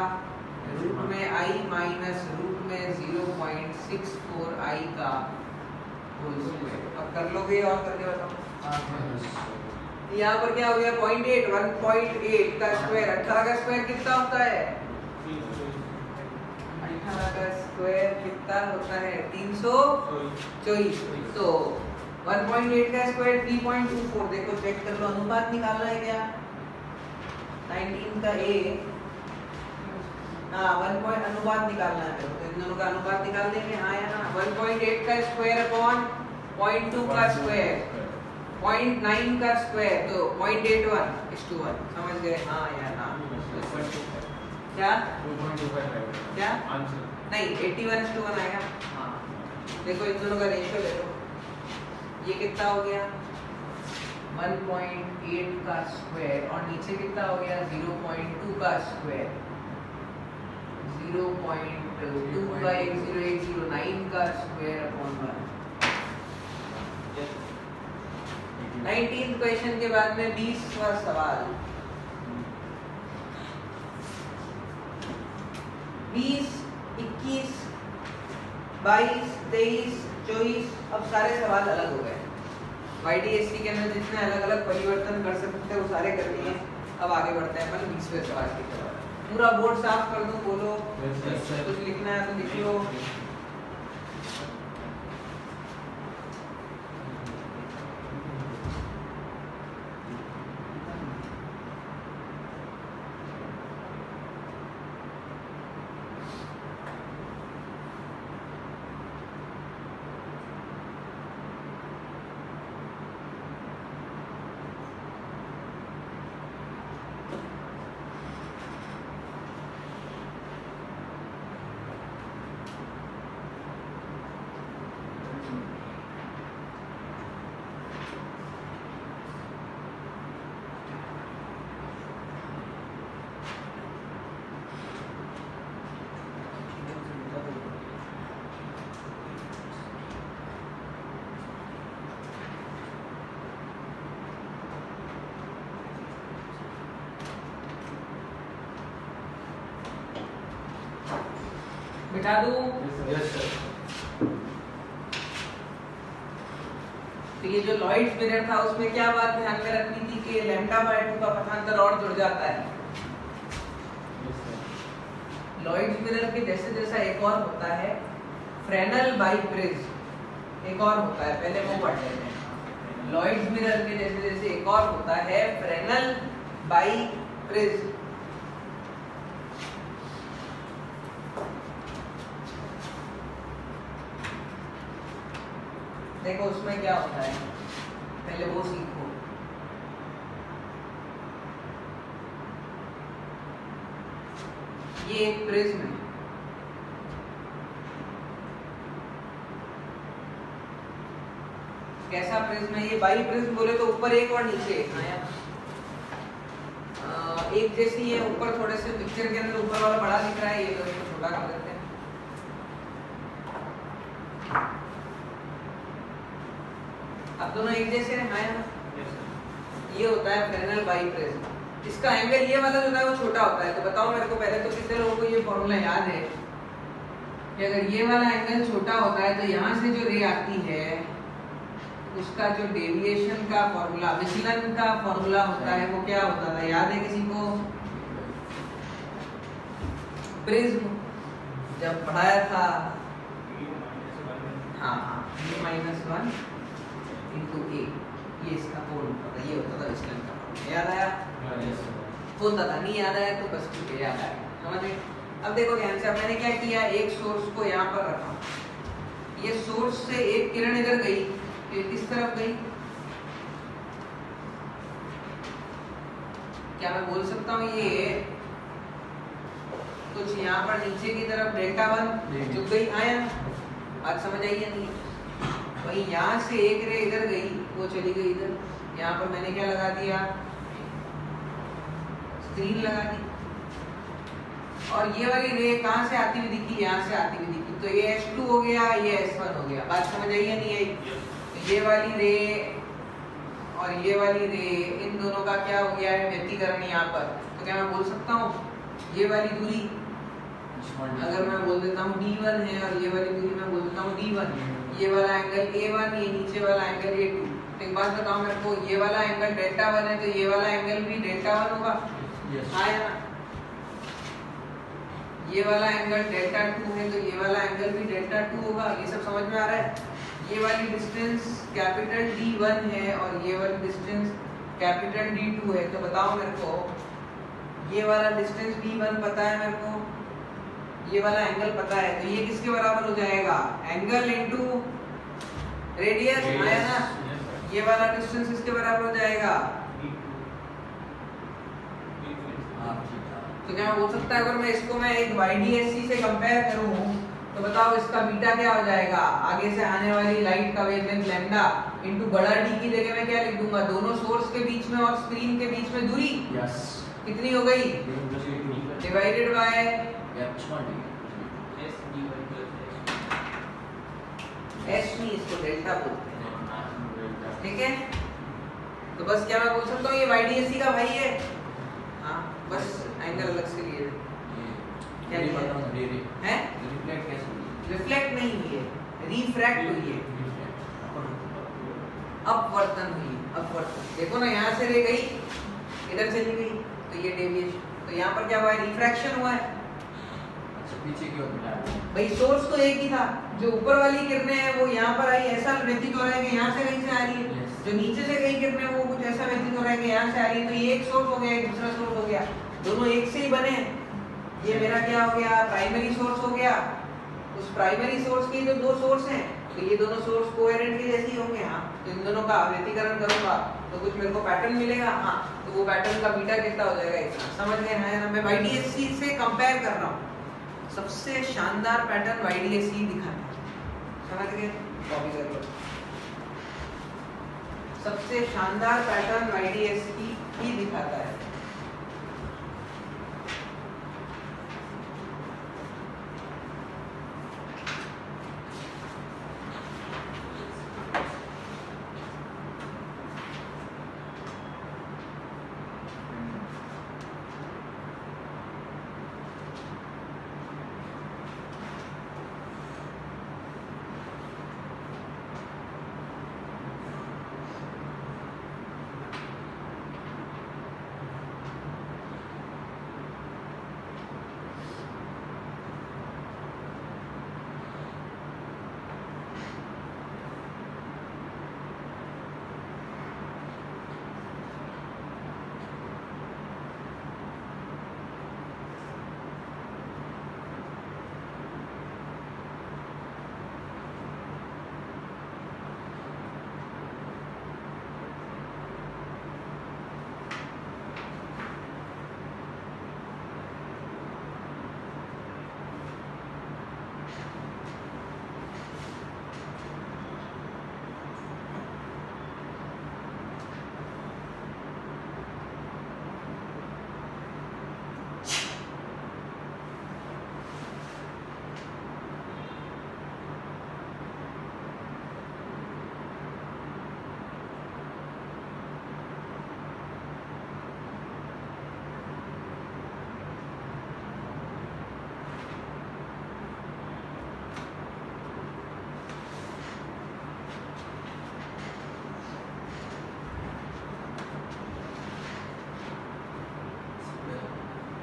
रूट में I माइनस रूट में 0.64 i का होल स्क्वायर। अब कर लोगे और करके बताओ। यहाँ पर क्या हो गया 0.8, 1.8 का स्क्वायर, 18 का स्क्वायर कितना होता है? 18 का स्क्वायर कितना होता है? 324। तो 1.8 का स्क्वायर 3.24। देखो चेक कर लो, अनुपात निकालना है क्या? 19 का a, हाँ 1 पॉइंट अनुपात निकालना है, तो इन दोनों का अनुपात निकाल देंगे। हाँ या ना? 1.8 का स्क्वायर अपॉन 0.2 का स्क्वायर, 0.9 का स्क्वायर, तो 0.81:1। समझ गए? हाँ या ना? क्या क्या नहीं, 81:1 आएगा। हाँ देखो इन दोनों का रेशियो ले लो, ये कितना हो गया 1.8 का स्क्वायर, और नीचे कितना हो गया 0.2 का स्क्वायर, 0.2 का 10809 का स्क्वायर अपॉन 1। 19th क्वेश्चन के बाद में 20वां सवाल। 20, 21, 22, 23, 24, अब सारे सवाल अलग हो गए। YDST के अंदर जितने अलग अलग परिवर्तन कर सकते हैं वो सारे कर दिए। अब आगे बढ़ते हैं अपन 20वें सवाल की तरफ। पूरा बोर्ड साफ कर दूं, बोलो कुछ लिखना है तो लिख लो। बिठा दूं? तो ये जो लॉयड्स मिरर था उसमें क्या बात ध्यान में रखनी थी कि λ/2 का पथांतर और जुड़ जाता है। लॉयड्स मिरर के जैसे जैसा एक और होता है फ्रेनेल बाइप्रिज्म, एक और होता है, पहले वो पढ़ लेते हैं। लॉयड्स मिरर के जैसे जैसे एक और होता है फ्रेनेल बाइप्रिज्म। देखो उसमें क्या होता है, पहले वो सीखो। ये एक प्रिज्म है, कैसा प्रिज्म है ये? बाई प्रिज्म बोले तो ऊपर एक और नीचे एक आया, एक जैसी है। ऊपर थोड़े से पिक्चर के अंदर ऊपर वाला बड़ा दिख रहा है, ये तो इसको छोटा कर देते हैं। अब दोनों एक जैसे हैं ना? ये होता है फ्रेनेल बाइप्रिज्म। इसका एंगल ये वाला जो है वो छोटा होता है। तो बताओ मेरे को पहले तो कितने लोगों को ये फॉर्मूला याद है कि अगर ये वाला एंगल छोटा होता है तो यहाँ से जो रे आती है उसका जो डेविएशन का फॉर्मूला, विचलन का फॉर्मूला होता है, वो क्या होता था? याद है किसी को? प्रिज्म जब पढ़ाया था, हाँ हाँ, -1 into a, ये इसका कोण होता था, ये होता था विचलन का फॉर्मूला। याद आया? होता था, नहीं याद आया तो बस ठीक है, याद आया। समझ गए? अब देखो ध्यान से, मैंने क्या किया, एक सोर्स को यहाँ पर रखा, ये सोर्स से एक किरण इधर गई, ये किस तरफ गई? क्या मैं बोल सकता हूँ ये कुछ यहाँ पर नीचे की तरफ Δ1 जो गई, आया? बात समझ आई है नहीं? वही यहाँ से एक रे इधर गई, वो चली गई इधर। यहाँ पर मैंने क्या लगा दिया? स्क्रीन लगा दी। और ये वाली रे कहाँ से आती हुई दिखी? यहाँ से आती हुई दिखी, तो ये H2 हो गया, ये S1 हो गया। बात समझ आई है नहीं आई? ये वाली रे और ये वाली रे, इन दोनों का क्या हो गया है? व्यतिकरण यहाँ पर। तो क्या मैं बोल सकता हूँ ये वाली दूरी अगर मैं बोल देता हूँ D1 है और ये वाली दूरी मैं बोल देता हूँ D1, ये वाला एंगल A1, ये नीचे वाला एंगल A2। तो एक बात बताओ मेरे को, ये वाला एंगल डेल्टा 1 है तो ये वाला एंगल भी डेल्टा 1 होगा, हाँ या ना? ये वाला एंगल डेल्टा 2 है तो ये वाला एंगल भी डेल्टा 2 होगा। ये सब समझ में आ रहा है? ये वाली डिस्टेंस कैपिटल D1 है और ये वाली डिस्टेंस कैपिटल D2 है। तो बताओ मेरे को, ये वाला डिस्टेंस D1 पता है मेरे को, ये वाला एंगल पता है, तो ये किसके बराबर हो जाएगा? एंगल इनटू रेडियस, है ना? ये वाला डिस्टेंस इसके बराबर हो जाएगा। तो क्या बोल सकता है, अगर मैं इसको मैं एक YDSC से कंपेयर करूं तो बताओ इसका बीटा क्या हो जाएगा? आगे से आने वाली लाइट का वेवलेंथ लैम्डा इनटू बड़ा D की जगह मैं क्या लिख दूंगा? दोनों सोर्स के बीच में और स्क्रीन के बीच में दूरी कितनी हो गई? डिवाइडेड बाय S नहीं, इसको डेल्टा बोलते हैं, ठीक है? तो बस क्या मैं बोल सकता हूँ ये YDSC का भाई है? हाँ, बस एंगल अलग से लिए क्या लिया है? रिफ्लेक्ट नहीं हुई है, रिफ्रैक्ट हुई है, अपवर्तन हुई है, अपवर्तन। देखो ना, यहाँ से ले गई इधर चली गई तो ये डेविएशन, तो यहाँ पर क्या हुआ है? रिफ्रैक्शन हुआ है। पीछे की ओर मिला भाई सोर्स तो एक ही था, जो ऊपर वाली किरणें हैं वो यहाँ पर आई, ऐसा व्यतीत हो रहा है कि यहाँ से कहीं से आ रही है। जो नीचे से कहीं किरणें वो कुछ ऐसा व्यतीत हो रहा है कि यहाँ से आ रही है। तो ये एक सोर्स हो गया, एक दूसरा सोर्स हो गया, दोनों एक से ही बने। ये मेरा क्या हो गया? प्राइमरी सोर्स हो गया। उस प्राइमरी सोर्स के जो दो सोर्स हैं तो ये दोनों सोर्स कोहेरेंट के जैसे ही होंगे। हाँ, तो इन दोनों का व्यतिकरण करूंगा तो कुछ मेरे को पैटर्न मिलेगा। हाँ, तो वो पैटर्न का बीटा कितना हो जाएगा इतना, समझ गए ना? मैं YDSC से कंपेयर कर रहा हूँ, सबसे शानदार पैटर्न YDSC दिखाता है, समझ गए? कॉपी कर लो। सबसे शानदार पैटर्न YDSC ही दिखाता है।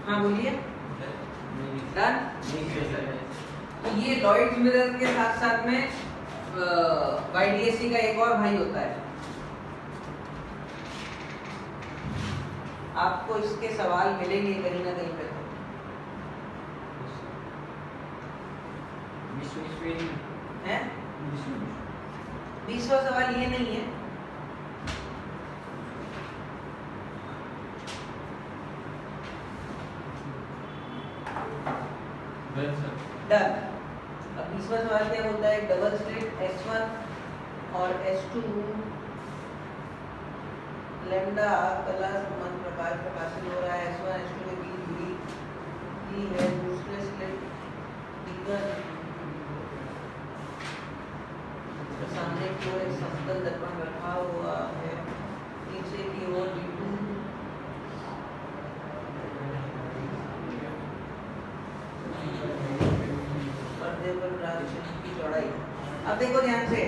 हाँ बोलिए, डन। तो ये लॉयड्स मिरर के साथ साथ में YDSC का एक और भाई होता है। आपको इसके सवाल मिलेंगे कहीं ना कहीं पे। है 20वां सवाल ये नहीं है। डन। अब 20वां सवाल क्या बोलता है? डबल स्लिट S1 और S2 लैम्डा कला संबंध प्रकार प्रकाशित हो रहा है। S1 S2 के बीच दूरी D है। दूसरे स्लिट D1 सामने की ओर एक समतल दर्पण रखा हुआ है, नीचे की ओर D2 ट्रांजिशन की चौड़ाई। अब देखो ध्यान से,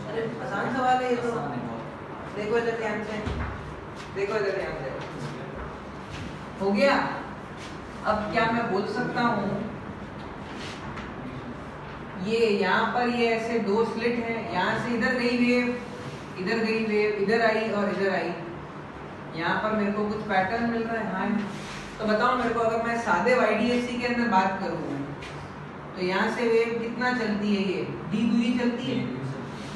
अरे आसान सवाल है ये तो। देखो इधर ध्यान से, देखो इधर ध्यान से, हो गया। अब क्या मैं बोल सकता हूँ, ये यहाँ पर ये ऐसे दो स्लिट हैं, यहाँ से इधर गई वेव, इधर गई वेव, इधर आई और इधर आई। यहाँ पर मेरे को कुछ पैटर्न मिल रहा है। हाँ, तो बताओ मेरे को, अगर मैं सादे YDAC के अंदर बात करूँ तो यहाँ से वेव कितना चलती है, ये d दूरी चलती है,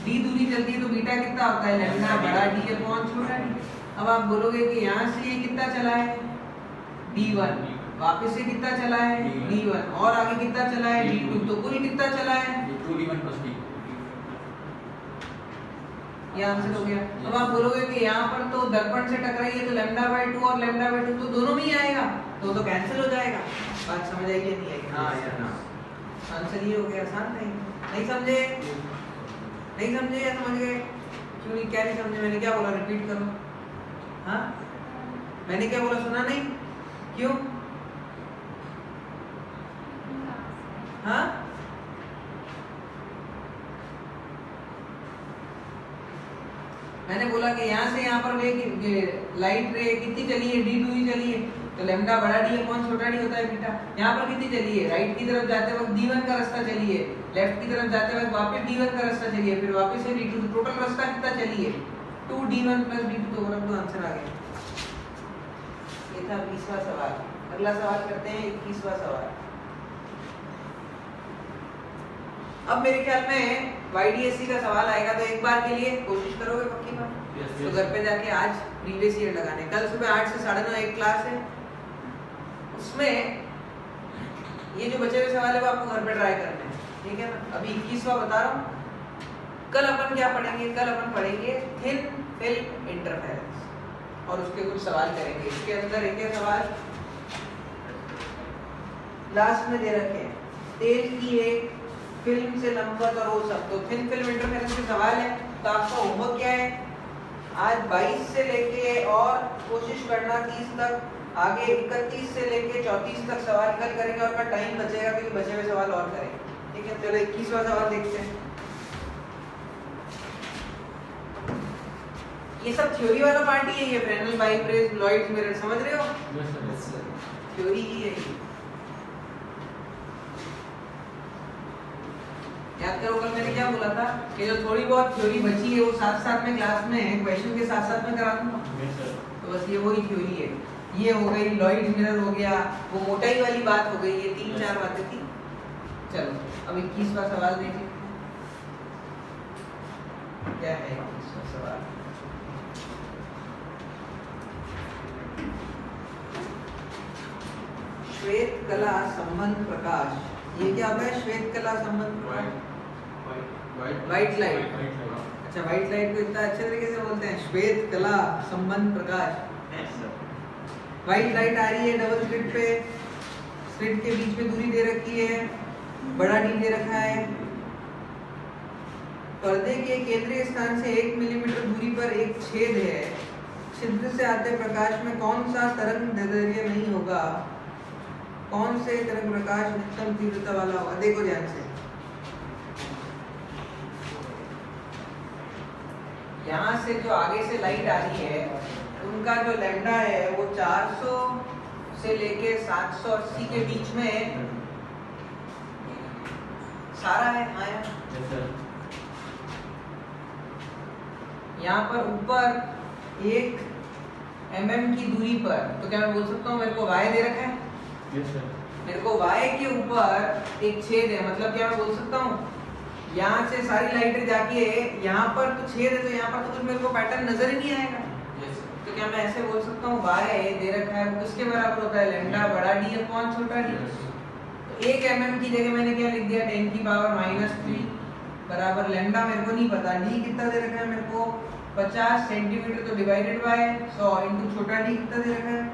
d दूरी चलती है तो बीटा कितना होता है, लैम्डा बड़ा d अपॉन छोटा d। अब आप बोलोगे कि यहाँ से ये कितना चला है, d1, वापस से कितना चला है, d1, और आगे कितना चला है, d2, तो कुल कितना चला है, 2d1 plus d। ये आंसर हो गया। अब आप बोलोगे कि यहाँ पर तो दर्पण से टकराई है तो λ/2 और λ/2 तो दोनों में ही आएगा, तो कैंसिल हो जाएगा। बात समझ आई या नहीं आई? हाँ या ना, आंसर ये हो गया। आसान नहीं समझे? नहीं समझे या समझ गए? क्यों नहीं, क्या नहीं समझे? मैंने क्या बोला, रिपीट करो। हाँ, मैंने क्या बोला, सुना नहीं? क्यों? हाँ, मैंने बोला कि यहाँ से यहाँ पर लाइट रे कितनी चली है, d दूरी चली है, तो लैम्डा बड़ा d अपॉन छोटा d होता है बीटा। यहाँ पर कितनी चली है, राइट की तरफ जाते वक्त d1 का रास्ता चली है, लेफ्ट की तरफ जाते वक्त वापस d1 का रास्ता चली है, फिर वापस से d2, टोटल रास्ता कितना चली है, 2d1 plus d2, तो ओवरऑल आंसर आ गया। ये था 20वां सवाल। अगला सवाल करते हैं 21वां सवाल। अब मेरे ख्याल में YDAC का सवाल आएगा तो एक बार के लिए कोशिश करोगे पक्की बात? तो घर पे जाके आज प्रीवियस ईयर लगाने, कल सुबह 8 से 9:30 एक क्लास है, उसमें ये जो बचे हुए सवाल है वो आपको घर पे ट्राई करने हैं, ठीक है ना? अभी 21वां बता रहा हूँ। कल अपन क्या पढ़ेंगे, कल अपन पढ़ेंगे थिन फिल्म इंटरफेरेंस और उसके कुछ सवाल करेंगे। इसके अंदर एक सवाल लास्ट में दे रखे हैं, तेल की एक फिल्म से लंबवत और वो सब, तो थिन फिल्म इंटरफेरेंस के सवाल है। तो आपका होमवर्क क्या है, आज 22 से लेके और कोशिश करना 30 तक, आगे 31 से लेके 34 तक सवाल कल करेंगे और कल टाइम बचेगा क्योंकि बचे हुए सवाल और करेंगे, ठीक है? चलो 21वां सवाल देखते हैं। ये सब थ्योरी वाला पार्ट ही है, ये फ्रेनेल, बाइप्रेस, लॉयड्स मिरर, समझ रहे हो? Yes sir. थ्योरी ही है ये। याद करो कल मैंने क्या बोला था कि जो थोड़ी बहुत थ्योरी बची है वो साथ साथ में क्लास में क्वेश्चन के साथ साथ में करा दूंगा। Yes sir. तो बस ये वही थ्योरी है। ये हो गई, लॉयड्स मिरर हो गया, वो मोटाई वाली बात हो गई, ये 3-4 बातें थी। चलो अब 21वां सवाल देखिए, क्या है 21वां सवाल। श्वेत कला संबंध प्रकाश, ये क्या होता है श्वेत कला संबंध प्रकाश? White light. अच्छा, व्हाइट लाइट को इतना अच्छे तरीके से बोलते हैं श्वेत कला संबंध प्रकाश। व्हाइट लाइट आ रही है डबल स्लिट पे, स्लिट के बीच में दूरी दे रखी है, बड़ा डी दे रखा है। पर्दे के केंद्रीय स्थान से 1 मिलीमीटर दूरी पर एक छेद है, छिद्र से आते प्रकाश में कौन सा तरंग दैर्ध्य नहीं होगा, कौन से तरंग प्रकाश अधिकतम तीव्रता वाला होगा? देखो ध्यान से, यहाँ से जो आगे से लाइट आ रही है उनका जो लैम्डा है वो 400 से लेके 780 के बीच में सारा है। हाँ यार, यस सर। यहाँ पर ऊपर 1 mm की दूरी पर, तो क्या मैं बोल सकता हूँ मेरे को y दे रखा है, यस सर। मेरे को y के ऊपर एक छेद है, मतलब क्या मैं बोल सकता हूँ यहाँ से सारी लाइटें जाके यहाँ पर तो छेद है, तो यहाँ पर तो कुछ मेरे को पैटर्न नजर ही नहीं आएगा। तो क्या मैं ऐसे बोल सकता हूँ y दे रखा है किसके बराबर होता है, लैम्डा बड़ा d अपॉन छोटा d। तो 1 mm की जगह मैंने क्या लिख दिया, 10 की पावर -3 बराबर लैम्डा मेरे को नहीं पता, d कितना दे रखा है मेरे को 50 सेंटीमीटर, तो डिवाइडेड बाय 100 इंटू छोटा d कितना दे रखा है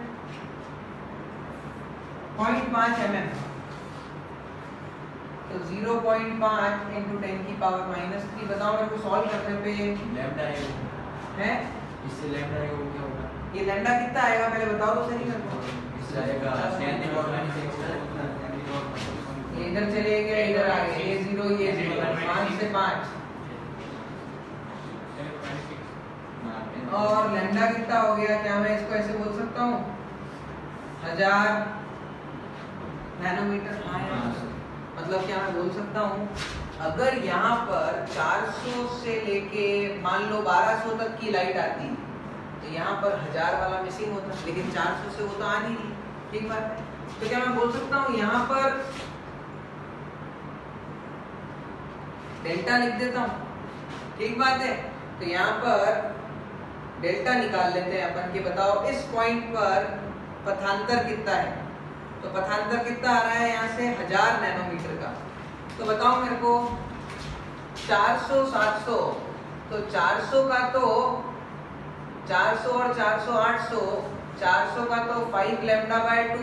0.5 mm, तो 0.5 इंटू 10 की पावर -3। बताओ मेरे को सॉल्व करने पे लैम्डा है इससे लैम्डा आएगा वो क्या होगा? ये लैम्डा कितना आएगा पहले बताओ तो सही मेरे को। इससे आएगा 10 की पावर -6 ये इधर चले गए इधर आ गए, ये 0 ये 0 5 से 5 और लैम्डा कितना हो गया? क्या मैं इसको ऐसे बोल सकता हूँ 1000 नैनोमीटर। मतलब क्या मैं बोल सकता हूँ अगर यहाँ पर 400 से लेके मान लो 1200 तक की लाइट आती तो यहाँ पर 1000 वाला मिसिंग होता, लेकिन 400 से वो तो आ नहीं रही। ठीक बात है। तो क्या मैं बोल सकता हूँ यहाँ पर डेल्टा लिख देता हूँ। ठीक बात है। तो यहाँ पर डेल्टा निकाल लेते हैं अपन के। बताओ इस पॉइंट पर पथांतर कितना है? तो पथांतर कितना आ रहा है यहाँ से 1000 नैनोमीटर का। तो बताओ मेरे को 400 700 तो 400 का तो 400 और 400 800 400 का तो 5 लैम्डा बाय 2।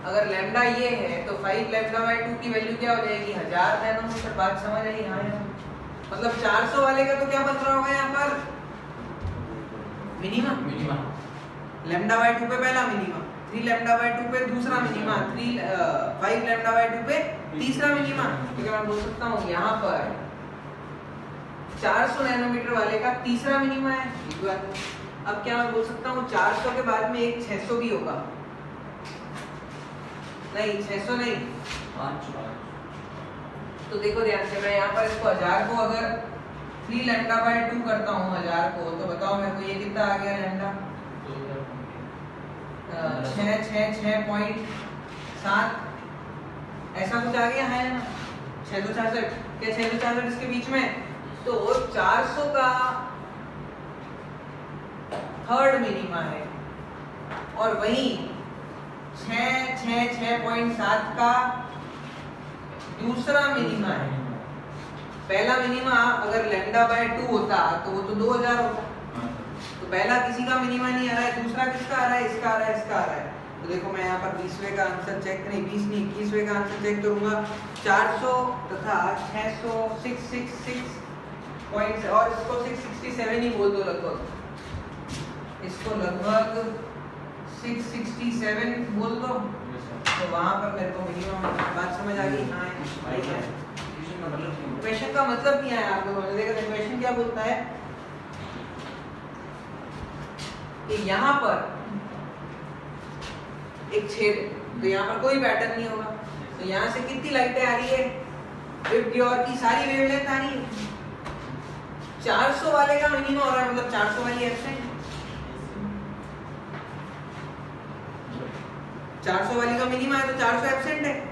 अगर लैम्डा ये है तो 5 लैम्डा बाय 2 की वैल्यू क्या हो जाएगी 1000 नैनोमीटर। बात समझ आई? हाँ यार। मतलब 400 वाले का तो क्या बन रहा होगा यहाँ पर मिनिमम। लैम्डा बाय 2 पे पहला मिनिमा, 3 लैम्डा बाय 2 पे दूसरा मिनिमा, 5 लैम्डा बाय 2 पे तीसरा मिनिमा। तो क्या मैं बोल सकता हूँ यहाँ पर 400 नैनोमीटर वाले का तीसरा मिनिमा है। अब क्या मैं बोल सकता हूँ 400 के बाद में एक 600 भी होगा? नहीं 600 नहीं, 500। तो देखो ध्यान से मैं यहाँ पर इसको 1000 को अगर 3 लैम्डा बाय 2 करता हूँ 1000 को, तो बताओ मेरे को ये कितना आ गया लैम्डा? 6.7 ऐसा कुछ आ गया है ना। 666 क्या 666 इसके बीच में? तो 400 का थर्ड मिनिमा है और वही 6.7 का दूसरा मिनिमा है। पहला मिनिमा अगर लैम्डा बाय 2 होता तो वो तो 2000 होता। तो पहला किसी का मिनिमा नहीं आ रहा है, दूसरा किसका आ रहा है? इसका आ रहा है, इसका आ रहा है। तो देखो मैं यहाँ पर 20वें का आंसर चेक नहीं 20 नहीं 21वें का आंसर चेक करूंगा। 400 तथा 600 666 पॉइंट्स और इसको 667 ही बोल दो लगभग, इसको लगभग 667 बोल दो। तो वहां पर मेरे को मिनिमम बात समझ आ गई। हाँ क्वेश्चन का मतलब क्या है आप लोगों ने देखा? क्वेश्चन क्या बोलता है कि यहाँ पर एक छेद है तो यहाँ पर कोई पैटर्न नहीं होगा। तो यहाँ से कितनी लाइटें आ रही है? 50 और की सारी वेवलेंथ आ रही है। 400 वाले का मिनिमम हो रहा है, मतलब 400 वाली एब्सेंट है। 400 वाली का मिनिमम है तो 400 एब्सेंट है।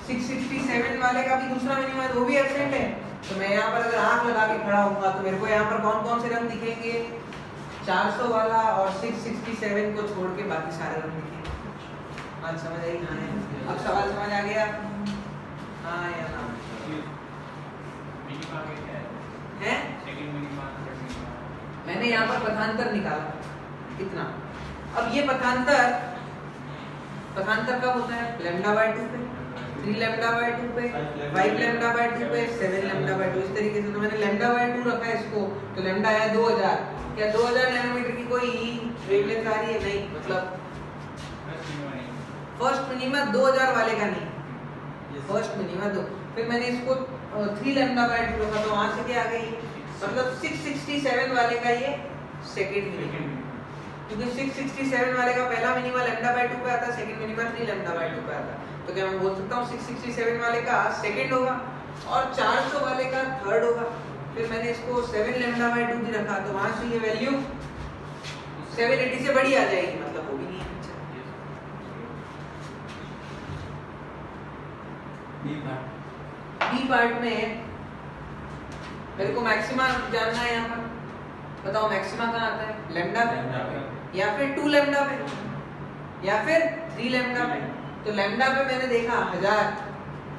667 वाले का भी दूसरा मिनिमम है तो वो भी एब्सेंट है। तो मैं यहाँ पर अगर आंख लगा के खड़ा होऊंगा तो मेरे को यहाँ पर कौन कौन से रंग दिखेंगे? 400 वाला और 667 को छोड़ के बाकी सारे रंग दिखेंगे। आज समझ आई? हाँ अब सवाल समझ आ गया? हाँ या ना? है मैंने यहाँ पर पथांतर निकाला कितना। अब ये पथांतर कब होता है? लैम्डा बाय 2 पे, 3 लैम्डा बाय 2 पे, 5 लैम्डा बाय 2 पे, 7 लैम्डा बाय 2। इस तरीके से तो मैंने लैम्डा बाय 2 रखा है इसको, तो लैम्डा आया 2000। क्या 2000 नैनोमीटर की कोई वेवलेंथ आ रही है? नहीं, मतलब फर्स्ट मिनिमा 2000 वाले का नहीं, फर्स्ट मिनिमा 2। फिर मैंने इसको 3 लैम्डा बाय 2 रखा तो वहां से क्या आ गई? मतलब 667 वाले का ये सेकंड मिनिमा, क्योंकि 667 वाले का पहला मिनिमा लैम्डा बाय 2 पे आता है, सेकंड मिनिमा 3 लैम्डा बाय 2 पे आता है। तो क्या मैं बोल सकता हूँ 667 वाले का सेकंड होगा और 400 वाले का थर्ड होगा। फिर मैंने इसको 7 लैम्डा बाय 2 भी रखा तो वहां से ये वैल्यू 780 से बड़ी आ जाएगी, मतलब वो भी नहीं है। बी पार्ट में मेरे को मैक्सिमा जानना है। यहाँ पर बताओ मैक्सिमा कहाँ आता है? लैम्डा पे या फिर 2 लैम्डा पे या फिर 3 लैम्डा पे। तो लैम्डा पे मैंने देखा 1000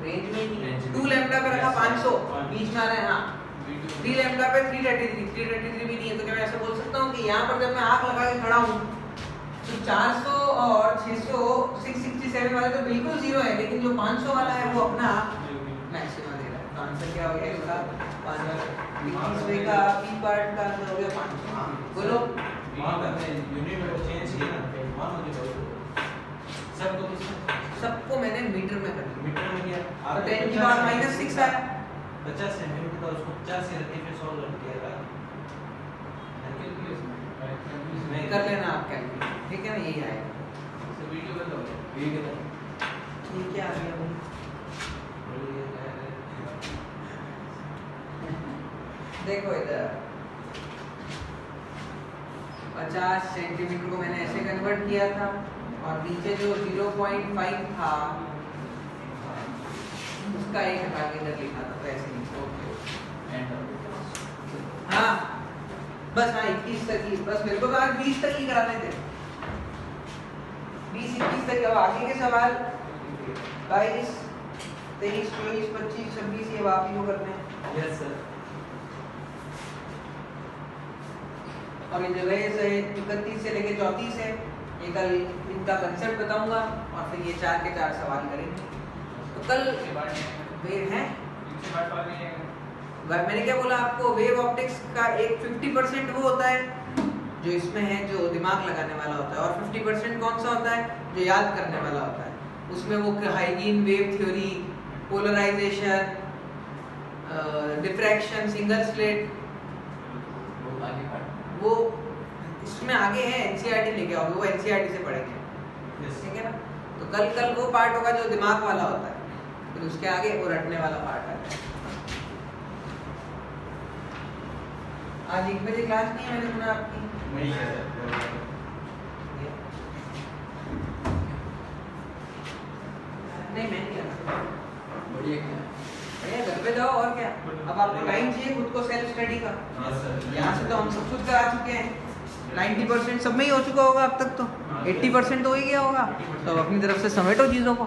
रेंज में नहीं, 2 लैम्डा पे रखा 500 बीच में आ रहा है। हाँ 3 लैम्डा पे 333 भी नहीं है। तो क्या मैं ऐसा बोल सकता हूँ कि यहाँ पर जब मैं आँख लगा के खड़ा हूँ तो 400 और 600 667 वाले तो बिल्कुल जीरो है, लेकिन जो 500 वाला है वो अपना मैक्सिमा दे रहा है। तो आंसर क्या हो गया इसका? 5 21वें का पी पार्ट का आंसर हो गया 500। हाँ बोलो। वहाँ पे हमने यूनिट को चेंज किया ना, वहाँ मुझे बोलो। सबको किसमें? सबको मैंने मीटर में कर दिया। मीटर में किया। तो 10 की पावर -6 आया। 50 सेंटीमीटर था, उसको 50 से रख के फिर 100 कर दिया था। कर लेना आप कैलकुलेट, ठीक है ना, यही आएगा। वीडियो बंद हो गया। ठीक है, आ गया भाई। देखो इधर 50 सेंटीमीटर को मैंने ऐसे कन्वर्ट किया था और नीचे जो 0.5 था उसका एक हटा के इधर लिखा था, तो ऐसे लिखा। हाँ बस, हाँ 21 तक ही, बस मेरे को तो आज 20 तक ही कराने थे, 20-21 तक। अब आगे के सवाल 22, 23, 24, 25, 26 ये आप ही को करने हैं। Yes sir. और ये जो रेस है 31 से लेके 34 है, ये कल इनका कंसेप्ट बताऊंगा और फिर ये 4 के 4 सवाल करेंगे। तो कल वेव है, मैंने क्या बोला आपको, वेव ऑप्टिक्स का एक 50% वो होता है जो इसमें है, जो दिमाग लगाने वाला होता है, और 50% कौन सा होता है जो याद करने वाला होता है। उसमें वो Huygens, wave theory, polarization, diffraction, single slit, वो इसमें आगे है। एनसीईआरटी लेके आओगे, वो एनसीईआरटी से पढ़ेंगे, ठीक है ना। तो कल वो पार्ट होगा जो दिमाग वाला होता है, फिर उसके आगे वो रटने वाला पार्ट आता है। आज 1 बजे क्लास नहीं है, मैंने सुना आपकी। नहीं है सर। नहीं मैं नहीं आता। बढ़िया क्या? भैया घर पे जाओ, और क्या। अब आपको टाइम चाहिए खुद को सेल्फ स्टडी का। Yes sir. यहाँ से तो हम सब कुछ करा चुके हैं, 90% सब में ही हो चुका होगा अब तक, तो 80% तो हो ही गया होगा। तो अब अपनी तरफ से समेटो चीज़ों को।